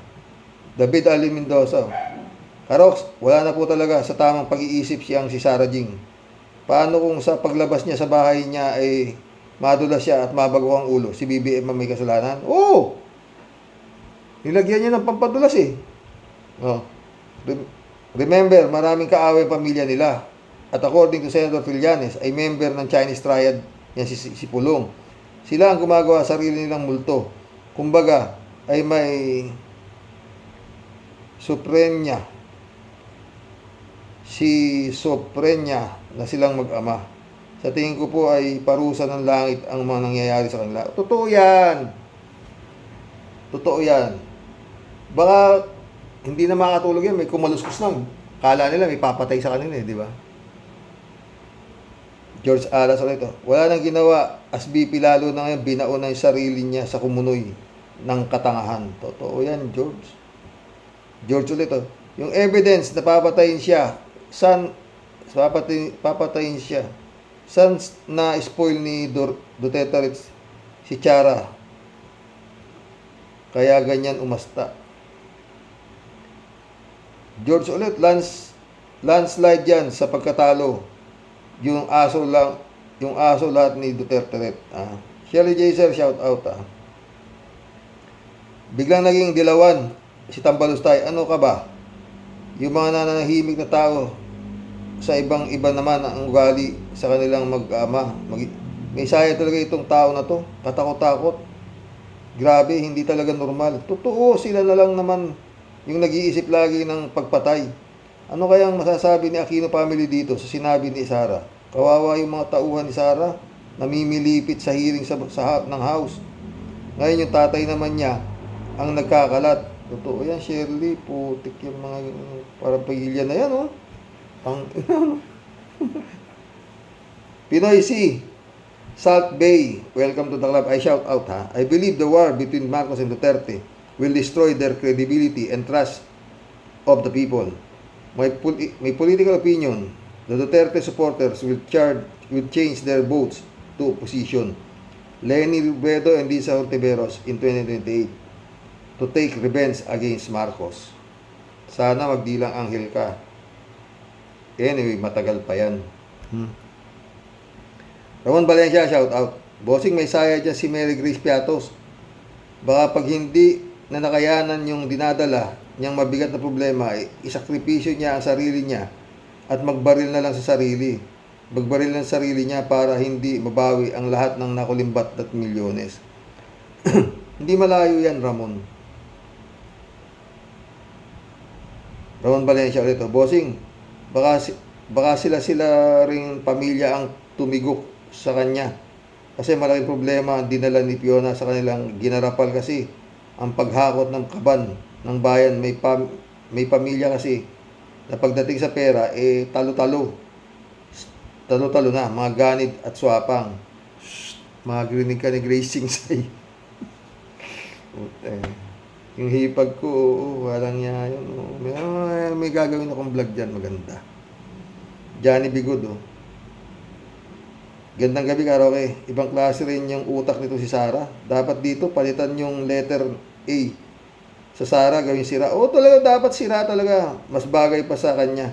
David Ali Mendoza. Karox, wala na po talaga sa tamang pag-iisip siyang si Sara Jing. Paano kung sa paglabas niya sa bahay niya ay madulas siya at mabago ang ulo? Si BBM ang may kasalanan? Oo! Nilagyan niya ng pampadulas eh. Oh. Remember, maraming kaaway pamilya nila. At according to Senator Trillanes, ay member ng Chinese Triad yan si Pulong. Sila ang gumagawa sa sarili nilang multo. Kumbaga, ay may Suprenya. Si Suprenya na silang mag-ama. Sa tingin ko po ay parusa ng langit ang mga nangyayari sa kanila. Totoo yan. Totoo yan. Baka hindi na makatulog yan. May kumaluskos lang. Kala nila may papatay sa kanila eh, di ba? George Alas ulit ito. Wala nang ginawa as BP lalo na ngayon binaon na yung sarili niya sa kumunoy ng katangahan. Totoo yan, George. George ulit ito. Yung evidence na papatayin siya, papatayin siya. Saan na spoil ni Duterte si Chara? Kaya ganyan umasta. George ulit, landslide yan sa pagkatalo. Yung aso lahat ni Duterte. Shelly J. Sir, shout out. Biglang naging dilawan si Tambalustay. Ano ka ba? Yung mga nananahimik na tao sa ibang-iba naman ang ugali sa kanilang mag-ama. May saya talaga itong tao na to. Katakot-takot. Grabe, hindi talaga normal. Totoo, sila na lang naman yung nag-iisip lagi ng pagpatay. Ano kayang masasabi ni Aquino family dito sa sinabi ni Sara? Kawawa yung mga tauhan ni Sara, namimilipit sa hearing ng House. Ngayon yung tatay naman niya ang nagkakalat. Totoo yan, Shirley. Putik yung mga parang pagilya na yan, oh. Pinoy C. Salt Bay. Welcome to the club. I shout out, ha. I believe the war between Marcos and Duterte will destroy their credibility and trust of the people. My political opinion, the Duterte supporters will change their votes to opposition. Leni Robredo and Lisa Ortiveros in 2028 to take revenge against Marcos. Sana magdilang anghel ka. Anyway, matagal pa yan. Ramon Valencia, shout out. Bossing, may saya dyan si Mary Grace Piatos. Baka pag hindi na nakayanan yung dinadala niyang mabigat na problema, isakripisyo niya ang sarili niya at magbaril na lang sa sarili. Magbaril ng sarili niya para hindi mabawi ang lahat ng nakulimbat at milyones. Hindi malayo yan, Ramon. Ramon Valencia ulit. Bossing, baka sila ring pamilya ang tumigok sa kanya. Kasi malaking problema ang dinala ni Fiona sa kanilang ginarapal kasi ang paghakot ng kaban ng bayan. May pamilya kasi na pagdating sa pera, talo-talo na, mga ganid at swapang. Magrinig ka ni Gracing say. Yung hipag ko, walang niya yun. May gagawin akong vlog dyan, maganda. Johnny Bigod, Gandang gabi, Karaoke. Ibang klase rin yung utak nito si Sara. Dapat dito, palitan yung letter A. Sa Sara, gawin sira. Talaga, dapat sira talaga. Mas bagay pa sa kanya.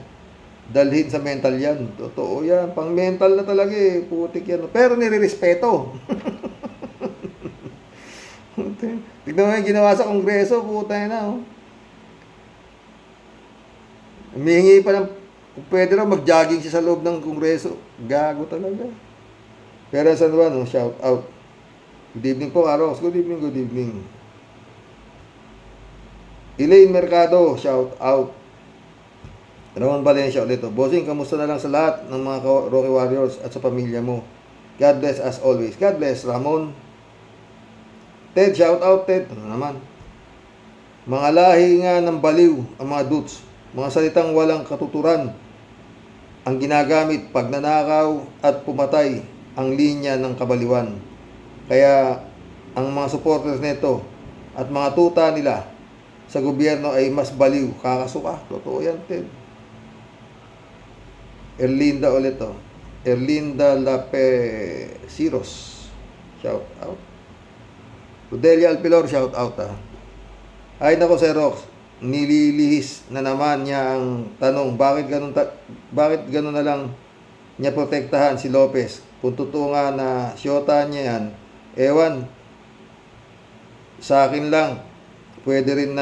dalhin sa mental yan. Totoo yan. Pang mental na talaga eh. Putik yan. Pero nire-respeto. Tignan mo yung ginawa sa Kongreso. Puta na oh. Humihingi pa ng kung pwede raw mag-jogging siya sa loob ng Kongreso. Gago talaga. Pero sa no, shout out. Good evening po, Aros. Good evening, good evening. Elaine Mercado, shout out. Ramon Valencia ulit. Bossing, kamusta na lang sa lahat ng mga Rocky Warriors at sa pamilya mo. God bless as always. God bless, Ramon. Ted, shout out, Ted. Ano naman? Mga lahi nga ng baliw ang mga dudes. Mga salitang walang katuturan ang ginagamit pag nanakaw at pumatay ang linya ng kabaliwan. Kaya ang mga supporters nito at mga tuta nila sa gobyerno ay mas baliw. Kakasuka. Totoo yan, Ted. Erlinda ulit to. Erlinda Lapesiros. Shout out. Rodelia Alpilor, shout out ha. Ay nako, Sir Rox. Nililihis na naman niya ang tanong, bakit ganun na lang niya protektahan si Lopez? Kung totoo nga na siyota niya yan, ewan, sa akin lang, pwede rin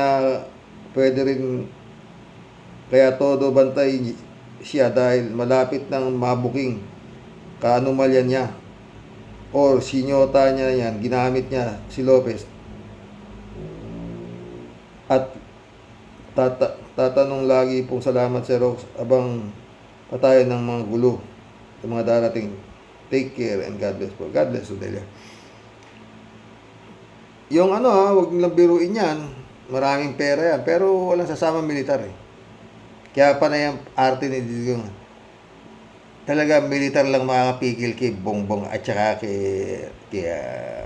kaya todo bantay siya dahil malapit ng mabuking kaanumalyan niya or sinyota niya yan, ginamit niya si Lopez at tatanong lagi pong salamat Sir Rox abang patayan ng mga gulo ng mga darating. Take care and God bless po. God bless, Odelia. Yung huwag nilang biruin yan. Maraming pera yan. Pero walang sasama militar eh. Kaya pa na yung arte ni Digong. Talaga militar lang makakapigil kay Bongbong at saka kay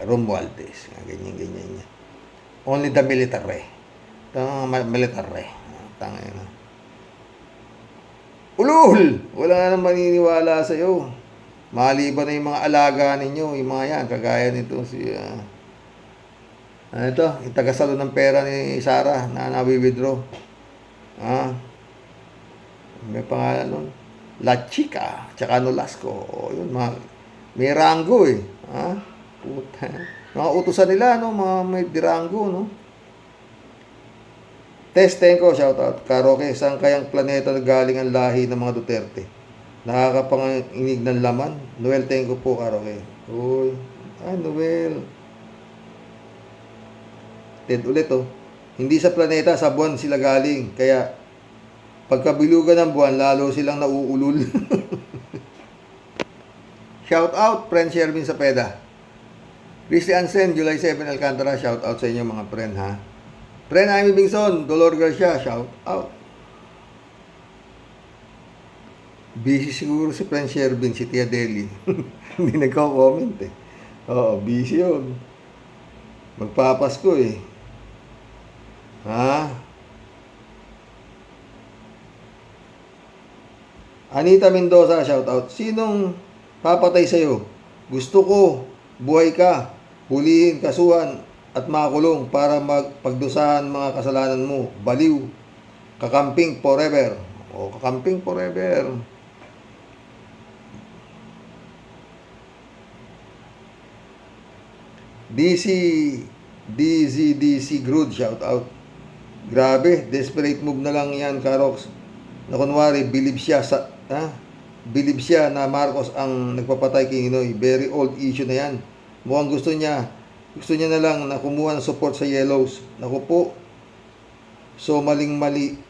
Romualdez. Ganyan. Only the military. Military. Tangay na. Ulul! Wala na nang maniniwala sa'yo. Maliban na yung mga alaga ninyo, yung mga yan, kagaya nito si yung tagasalo ng pera ni Sara na nawi-withdraw. May pangalan nun. La Chica, tsaka Nolasco. Yun, may rango eh. Puta. Mga utusan nila, mga may dirango, no? Testenko, shout out. Karoke, saan kayang planeta galing ang lahi ng mga Duterte? Nakakapanginig ng laman. Noel Tenko po, Karoke. Uy. Noel. Ted ulit, Hindi sa planeta, sa buwan sila galing. Kaya, pagkabilugan ng buwan, lalo silang nauulul. Shout out, friend Sherwin Sapeda. Christian Sen, July 7, Alcantara. Shout out sa inyo, mga friend, ha? Friend Amy Bingson, Dolor Garcia, shout out. Busy siguro si friend Sherwin, si Tia Deli. Hindi nagko-comment eh. Oo, busy yun. Magpapasko eh. Anita Mendoza, shout out. Sinong papatay sa'yo? Gusto ko, buhay ka, hulihin, kasuhan, at makulong para magpagdusahan mga kasalanan mo. Baliw. Kakamping forever. Kakamping forever. DZ Grood, shout out. Grabe, desperate move na lang yan, Karox. Na kunwari, believe siya na Marcos ang nagpapatay kay Ninoy. Very old issue na yan. Mukhang gusto niya na lang na kumuha ng support sa Yellows. Naku po. So, maling-mali.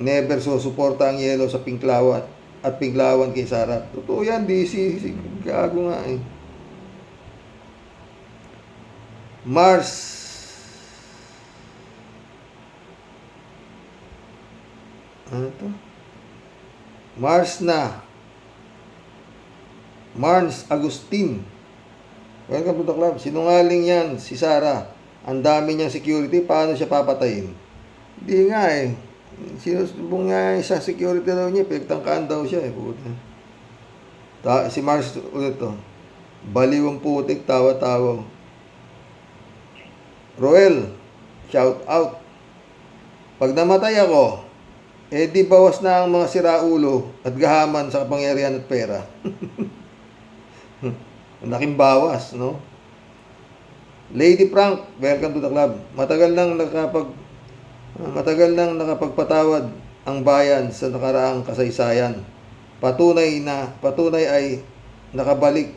Never susuporta ang Yellow sa Pinklawan at Pinklawan kay Sara. Totoo yan, DC. Gago nga eh. Mars. Ano to? Mars Agustin. Welcome to the club. Sinungaling yan, si Sara. Ang dami niyang security, paano siya papatayin? Hindi nga eh. Sinusubong nga sa security daw niya, pinagtangkaan daw siya eh. Si Mars ulit to. Baliw ang putik, tawa-tawa. Roel, shout out. Pag namatay ako, Eh di bawas na ang mga siraulo at gahaman sa kapangyarihan at pera. Ang laking bawas, no? Lady Frank, welcome to the club. Matagal nang nakapagpatawad ang bayan sa nakaraang kasaysayan. Patunay ay nakabalik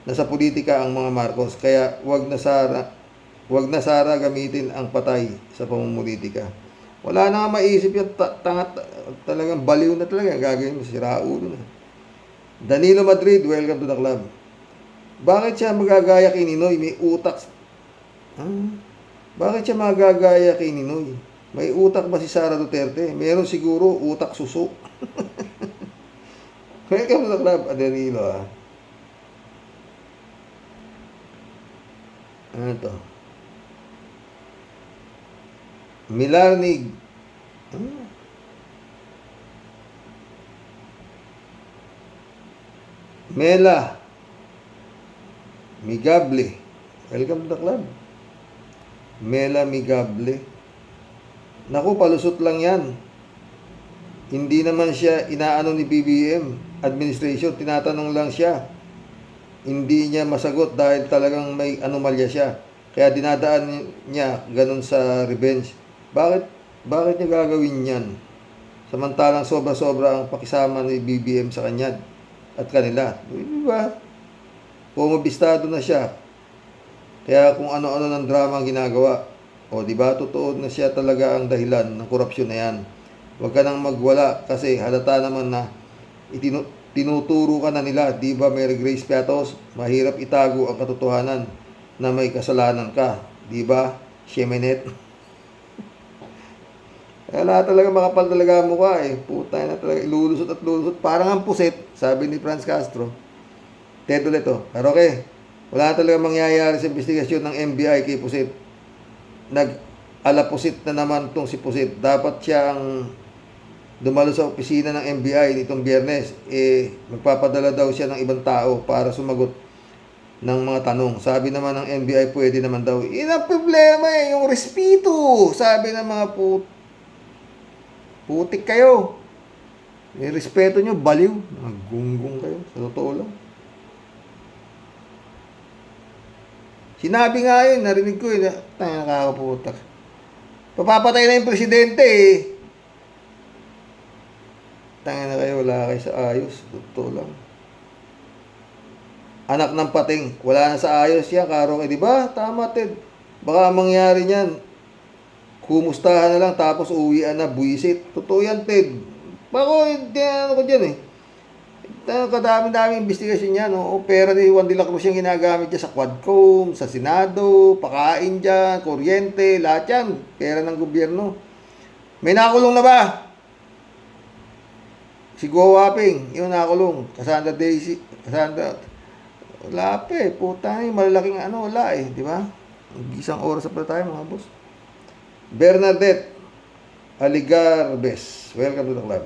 na sa politika ang mga Marcos. Kaya wag na Sara gamitin ang patay sa pamumulitika. Wala na nga maisip yung talagang baliw na talaga. Gagawin mo, siraulo na. Danilo Madrid, welcome to the club. Bakit siya magagaya kay Ninoy? May utak. Bakit siya magagaya kay Ninoy? May utak ba si Sara Duterte? Meron siguro utak suso. Welcome to the club, Danilo. Ano to? Milarnig. Mela Migable. Welcome to the club. Mela Migable. Naku, palusot lang yan. Hindi naman siya inaano ni BBM administration. Tinatanong lang siya. Hindi niya masagot dahil talagang may anomalya siya. Kaya dinadaan niya ganun sa revenge. Bakit niya gagawin yan? Samantalang sobra-sobra ang pakisama ni BBM sa kanya at kanila. Diba? Pumabistado na siya. Kaya kung ano-ano ng drama ang ginagawa. O diba, totoo na siya talaga ang dahilan ng korupsyon na yan. Huwag ka nang magwala kasi halata naman na tinuturo ka na nila. Diba, Mary Grace Piatos? Mahirap itago ang katotohanan na may kasalanan ka. Diba, Shemenet? Kaya lahat talaga makapal talaga ang mukha eh. Putay na talaga. Ilulusot at lulusot. Parang ang puset, sabi ni Franz Castro. Ted ulit oh. Pero okay, wala talaga mangyayari sa investigasyon ng NBI kay Pusit. Nag-alapusit na naman tong si Pusit. Dapat siya ang dumalo sa opisina ng NBI nitong Biyernes. Eh, magpapadala daw siya ng ibang tao para sumagot ng mga tanong. Sabi naman ng NBI, pwede naman daw. Ang problema eh, yung respeto. Sabi ng mga putik kayo. May respeto nyo, baliw. Nagunggong kayo. Sa totoo lang. Sinabi nga yun, narinig ko yun. Nakakaputak. Papapatay na yung presidente eh. Tangin na kayo, wala kayo sa ayos. Totoo lang. Anak ng pating, wala na sa ayos yan, Karong. Eh, di ba? Tama, Ted. Baka mangyari niyan. Kumustahan na lang, tapos uwian na, buwisit. Totoo yan, Ted. Bako, hindi ano ko dyan eh. Kadami-daming investigasyon yan. O, pera ni Juan de la Cruz yung ginagamit niya sa Quadcom, sa Senado, pakain dyan, kuryente, lahat yan. Pera ng gobyerno. May nakulong na ba? Si Go Waping, yun nakulong. Cassandra Daisy, Cassandra. Wala pa eh. Puta na malalaking ano, wala eh. Di ba? Isang oras pa tayo mga boss. Bernadette Aligarbes. Welcome to the club.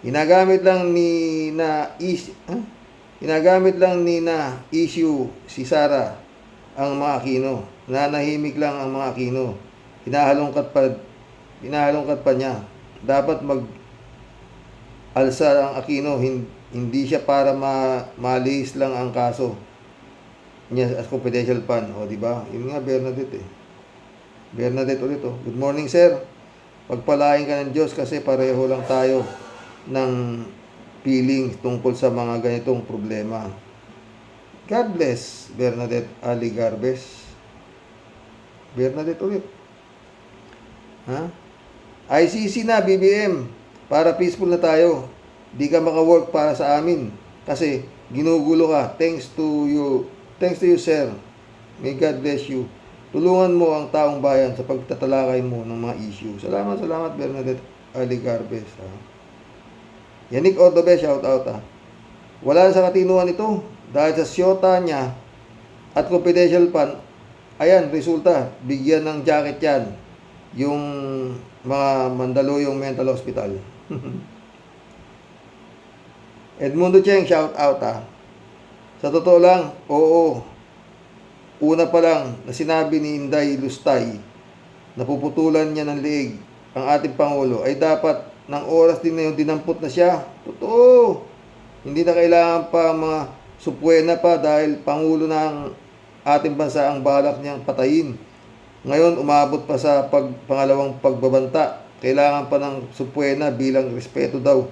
Ginagamit lang ni na issue si Sara ang mga Aquino. Nanahimik lang ang mga Aquino. Hinahalongkat pa niya. Dapat alsa ang Aquino, hindi siya para malihis lang ang kaso niya as confidential fund. O, di ba? Yun nga, Bernadette eh. Bernadette ulit oh. Good morning, sir. Pagpalain ka ng Diyos kasi pareho lang tayo ng feeling tungkol sa mga ganitong problema. God bless, Bernadette Aligarbes. Bernadette ulit. ICC na, BBM. Para peaceful na tayo. Di ka maka-work para sa amin. Kasi ginugulo ka. Thanks to you, sir. May God bless you. Tulungan mo ang taong bayan sa pagtatalakay mo ng mga issue. Salamat, Bernadette Aligarbes. Yannick Ordobe, shout out Wala sa katinuan ito. Dahil sa siyota niya at confidential fund, ayan, resulta, bigyan ng jacket yan. Yung mga Mandaluyong Mental Hospital. Edmundo Cheng, shout out Sa totoo lang, oo. Una pa lang na sinabi ni Inday Lustay na puputulan niya ng liig ang ating Pangulo, ay dapat ng oras din na yun, dinampot na siya. Totoo. Hindi na kailangan pa mga supwena pa dahil Pangulo ng ating bansa ang balak niyang patayin. Ngayon, umabot pa sa pangalawang pagbabanta. Kailangan pa ng supwena bilang respeto daw.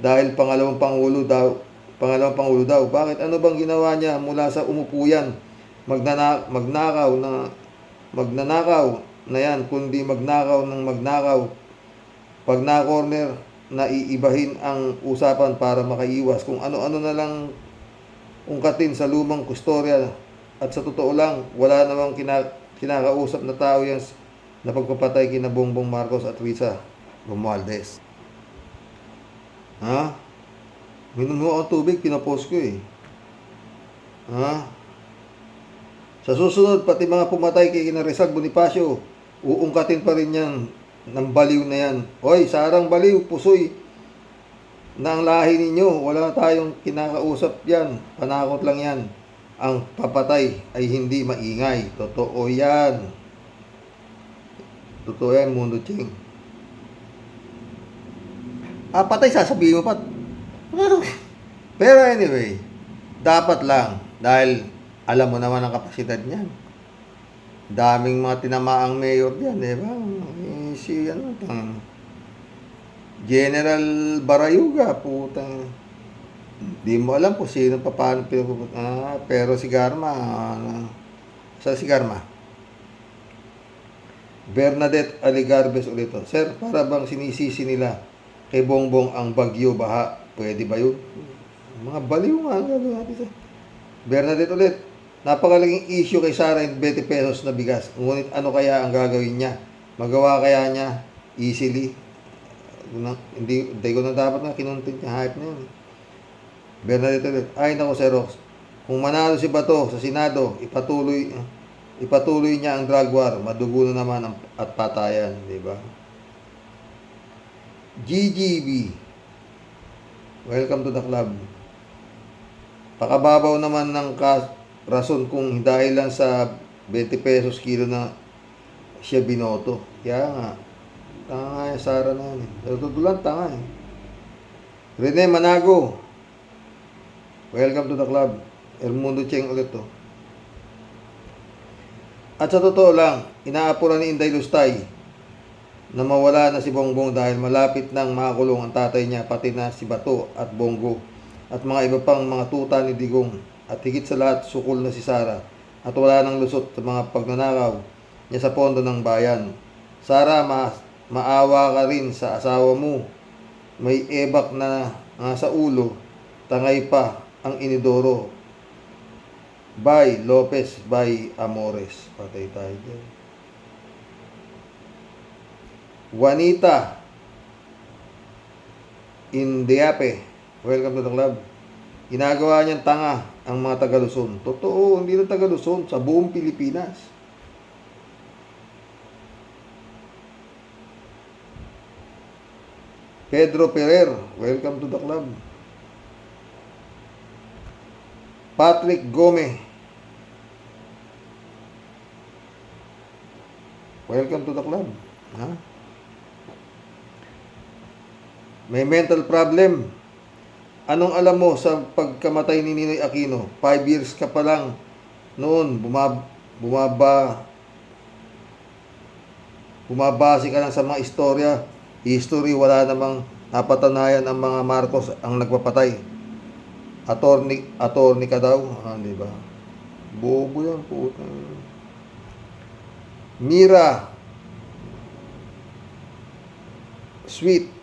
Dahil pangalawang Pangulo daw. Bakit? Ano bang ginawa niya mula sa umupo yan? Magnakaw na yan, kundi magnakaw. Pag na-corner, naiibahin ang usapan para makaiwas. Kung ano-ano na lang ungkatin sa lumang kustorya. At sa totoo lang, wala namang kinakausap na tao yan na pagpapatay kina Bongbong Marcos at Risa Romualdez. Ha? Minom mo ang tubig, pinapost ko eh. Ha? Sa susunod, pati mga pumatay kay kina Rizal Bonifacio, uungkatin pa rin yan ng baliw na yan. Hoy, sarang baliw, pusoy na ang lahi ninyo. Wala tayong kinakausap yan. Panakot lang yan. Ang papatay ay hindi maingay. Totoo yan. Totoo yan, Mundo Ching. Patay, sasabihin mo pa. Pero anyway, dapat lang. Dahil alam mo naman ang kapasidad niyan. Daming mga tinamaang mayor diyan, di ba? Si General Barayuga, putang. Di mo alam kung sino pa paano pero si Garma, sa si Garma. Bernadette Aligarbes ulit. Sir, para bang sinisisi nila kay Bongbong ang bagyo baha? Pwede ba yun? Mga baliw nga ang gagawin natin, sir. Bernadette ulit. Napakalaking issue kay Sara yung 20 pesos na bigas. Ngunit ano kaya ang gagawin niya? Magawa kaya niya easily? Hindi ko na dapat na kinuntin niya. Hype na yun. Bernadette ulit. Ay nako, Sir Rox. Kung manalo si Bato sa Senado, ipatuloy niya ang drug war. Madugo na naman at patayan. Diba? GGB. Welcome to the club. Pakababaw naman ng rason kung dahil lang sa 20 pesos kilo na siya binoto. Kaya nga, tanga nga yung Sara na yan. Tutulan, tanga eh. Rene Manago. Welcome to the club. Elmundo Cheng ulit to. At sa totoo lang, inaapuran ni Inday Lustay na mawala na si Bongbong dahil malapit nang makakulong ang tatay niya, pati na si Bato at Bongo at mga iba pang mga tuta ni Digong. At higit sa lahat, sukol na si Sara at wala nang lusot sa mga pagnanakaw niya sa pondo ng bayan. Sara, maawa ka rin sa asawa mo. May ebak na nga sa ulo, tangay pa ang inidoro. By Lopez, by Amores. Patay tayo dyan. Juanita Indiape, welcome to the club. Ginagawa niyang tanga ang mga taga-Luzon. Totoo, hindi na taga-Luzon, sa buong Pilipinas. Pedro Ferrer, welcome to the club. Patrick Gome, welcome to the club. Ha? May mental problem. Anong alam mo sa pagkamatay ni Ninoy Aquino? 5 years ka pa lang noon, bumabase ka lang sa mga istorya. History, wala namang napatanayan ang mga Marcos ang nagpapatay. Attorney ka daw. Di ba? Bobo yan, puta. Mira Sweet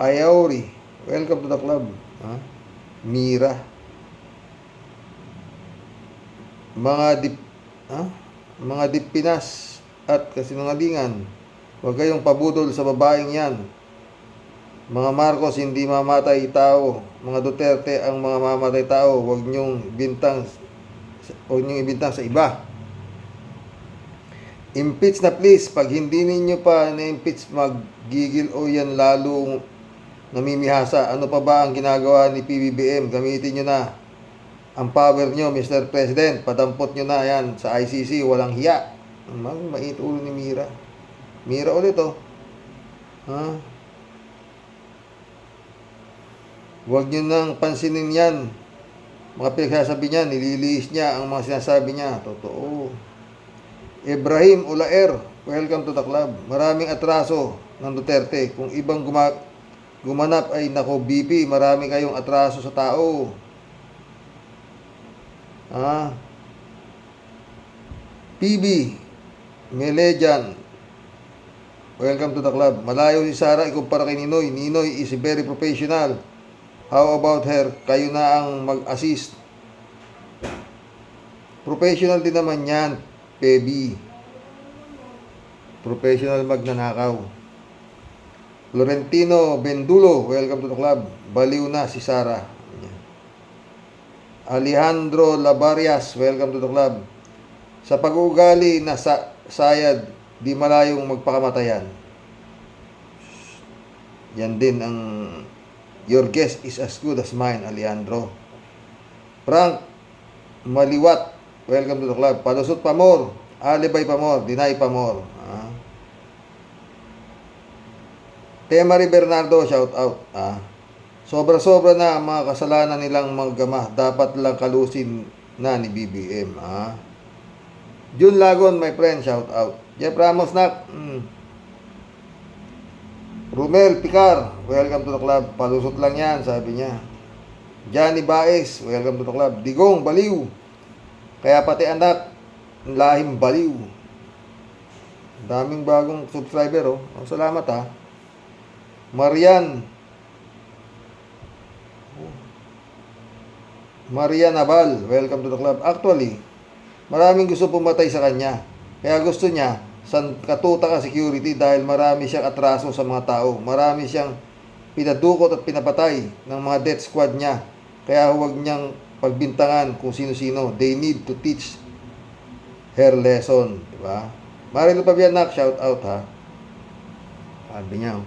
Ayaori, welcome to the club. Ha? Mira. Mga dip Pinas at kasinungalingan. Huwag kayong pabudol sa babaeng yan. Mga Marcos hindi mamatay tao. Mga Duterte ang mga mamatay tao. Huwag niyong ibintang sa iba. Impeach na please. Pag hindi ninyo pa na-impeach, maggigil o yan lalong namimihasa. Ano pa ba ang ginagawa ni PBBM? Gamitin nyo na ang power nyo, Mr. President. Padampot nyo na yan sa ICC. Walang hiya. Mainit ulo ni Mira. Mira ulit, oh. Ha? Huwag nyo nang pansinin yan. Mga pinagsasabi niya, nililiis niya ang mga sinasabi niya. Totoo. Ibrahim Ulaer, welcome to the club. Maraming atraso ng Duterte. Kung ibang gumanap ay nako BP, marami kayong atraso sa tao. Ha? PB Melejan, welcome to the club. Malayo si Sara ikumpara kay Ninoy. Ninoy is very professional. How about her? Kayo na ang mag-assist. Professional din naman yan, Pebi. Professional magnanakaw. Florentino Bendulo, welcome to the club. Baliw na si Sara. Alejandro Labarias, welcome to the club. Sa pag-uugali na sayad, di malayong magpakamatayan. Yan din ang your guess is as good as mine, Alejandro. Frank Maliwat, welcome to the club. Palusot pa more, alibay pa more, deny pa more. Temari Bernardo, shout out. Sobra-sobra na ang mga kasalanan nilang magama. Dapat lang kalusin na ni BBM. Jun Lagon, my friend, shout out. Jeff Ramos, nak. Rumel Picar, welcome to the club. Palusot lang yan, sabi niya. Johnny Baez, welcome to the club. Digong, baliw. Kaya pati anak, lahim baliw. Daming bagong subscriber, oh. Salamat, ha. Marian Abal, welcome to the club. Actually, maraming gusto pumatay sa kanya. Kaya gusto niya katuta ka security dahil marami siyang atraso sa mga tao. Marami siyang pinadukot at pinapatay ng mga death squad niya. Kaya huwag niyang pagbintangan kung sino-sino. They need to teach her lesson. Diba? Marilo Pabianak, shout out, ha. Sabi niya,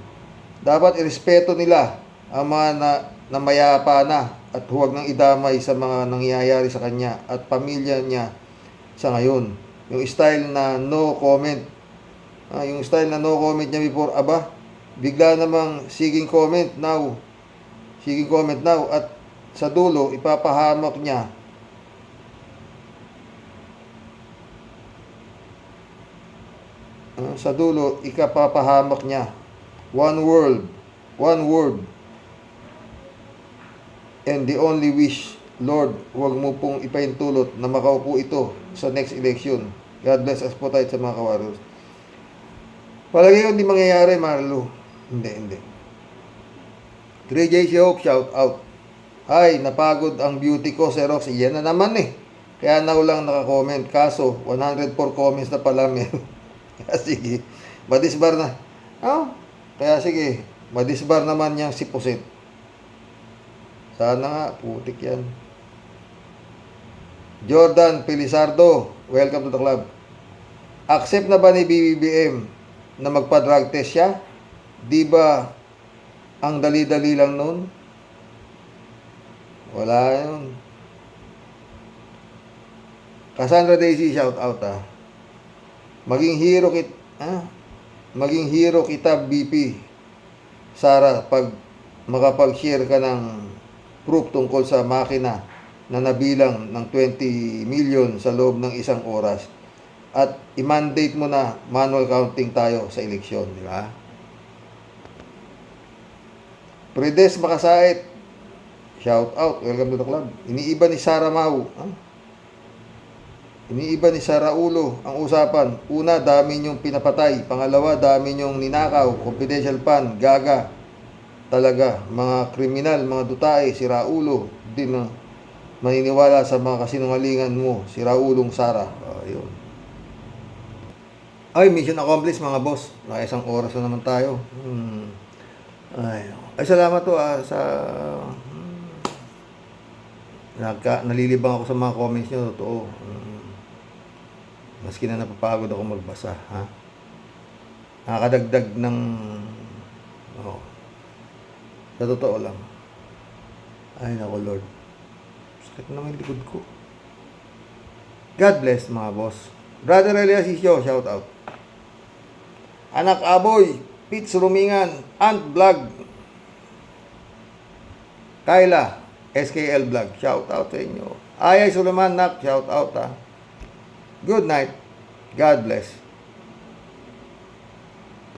dapat irespeto nila ang mga namayapa na at huwag nang idamay sa mga nangyayari sa kanya at pamilya niya sa ngayon. Yung style na no comment. Yung style na no comment niya before, bigla namang siging comment now. Siging comment now at sa dulo, ipapahamak niya. Sa dulo, ikapapahamak niya. One word. And the only wish, Lord, huwag mo pong ipaintulot na makaupo ito sa next election. God bless us po tayo sa mga kawaros. Palagi yun, hindi mangyayari, Marlo. Hindi. 3JC Hope, shout out. Ay, napagod ang beauty ko, Xerox. Iyan na naman eh. Kaya now lang nakakomment. Kaso, 104 comments na pala meron. Kaya sige, madisbar na. Kaya sige, madisbar naman niyang si Pusit. Sana nga, putik yan. Jordan Pilisardo, welcome to the club. Accept na ba ni BBM na magpa-drug test siya? Di ba ang dali-dali lang nun? Wala yun. Cassandra Daisy, shout out, ha. Maging hero kita, BP. Sara, pag makapag-share ka ng proof tungkol sa makina na nabilang ng 20 million sa loob ng isang oras at i-mandate mo na manual counting tayo sa eleksyon, di ba? Predes Makasait, shout out, welcome to the club. Iniiba ni Sara Mau, iniiba ni Sara Ulo ang usapan. Una, dami niyong pinapatay. Pangalawa, dami niyong ninakaw, confidential fund, gaga. Talaga, mga kriminal, mga dutae, si Raulo, din na maniniwala sa mga kasinungalingan mo, si Raulong Sara. Ayun. Ay, mission accomplished, mga boss. Naka 1 oras na naman tayo. Ay, salamat to sa nalilibang ako sa mga comments nyo. Totoo. Maski na napapagod ako magbasa, ha? Nakakadagdag ng sa totoo lang. Ay, nako Lord. Sakit naman yung likod ko. God bless, mga boss. Brother Elias Isyo, shout out. Anak Aboy, Pits Rumingan, Ant Vlog, Kyla, SKL Vlog, shout out sa inyo. Ayay Suleman, Nak, shout out ha. Good night. God bless.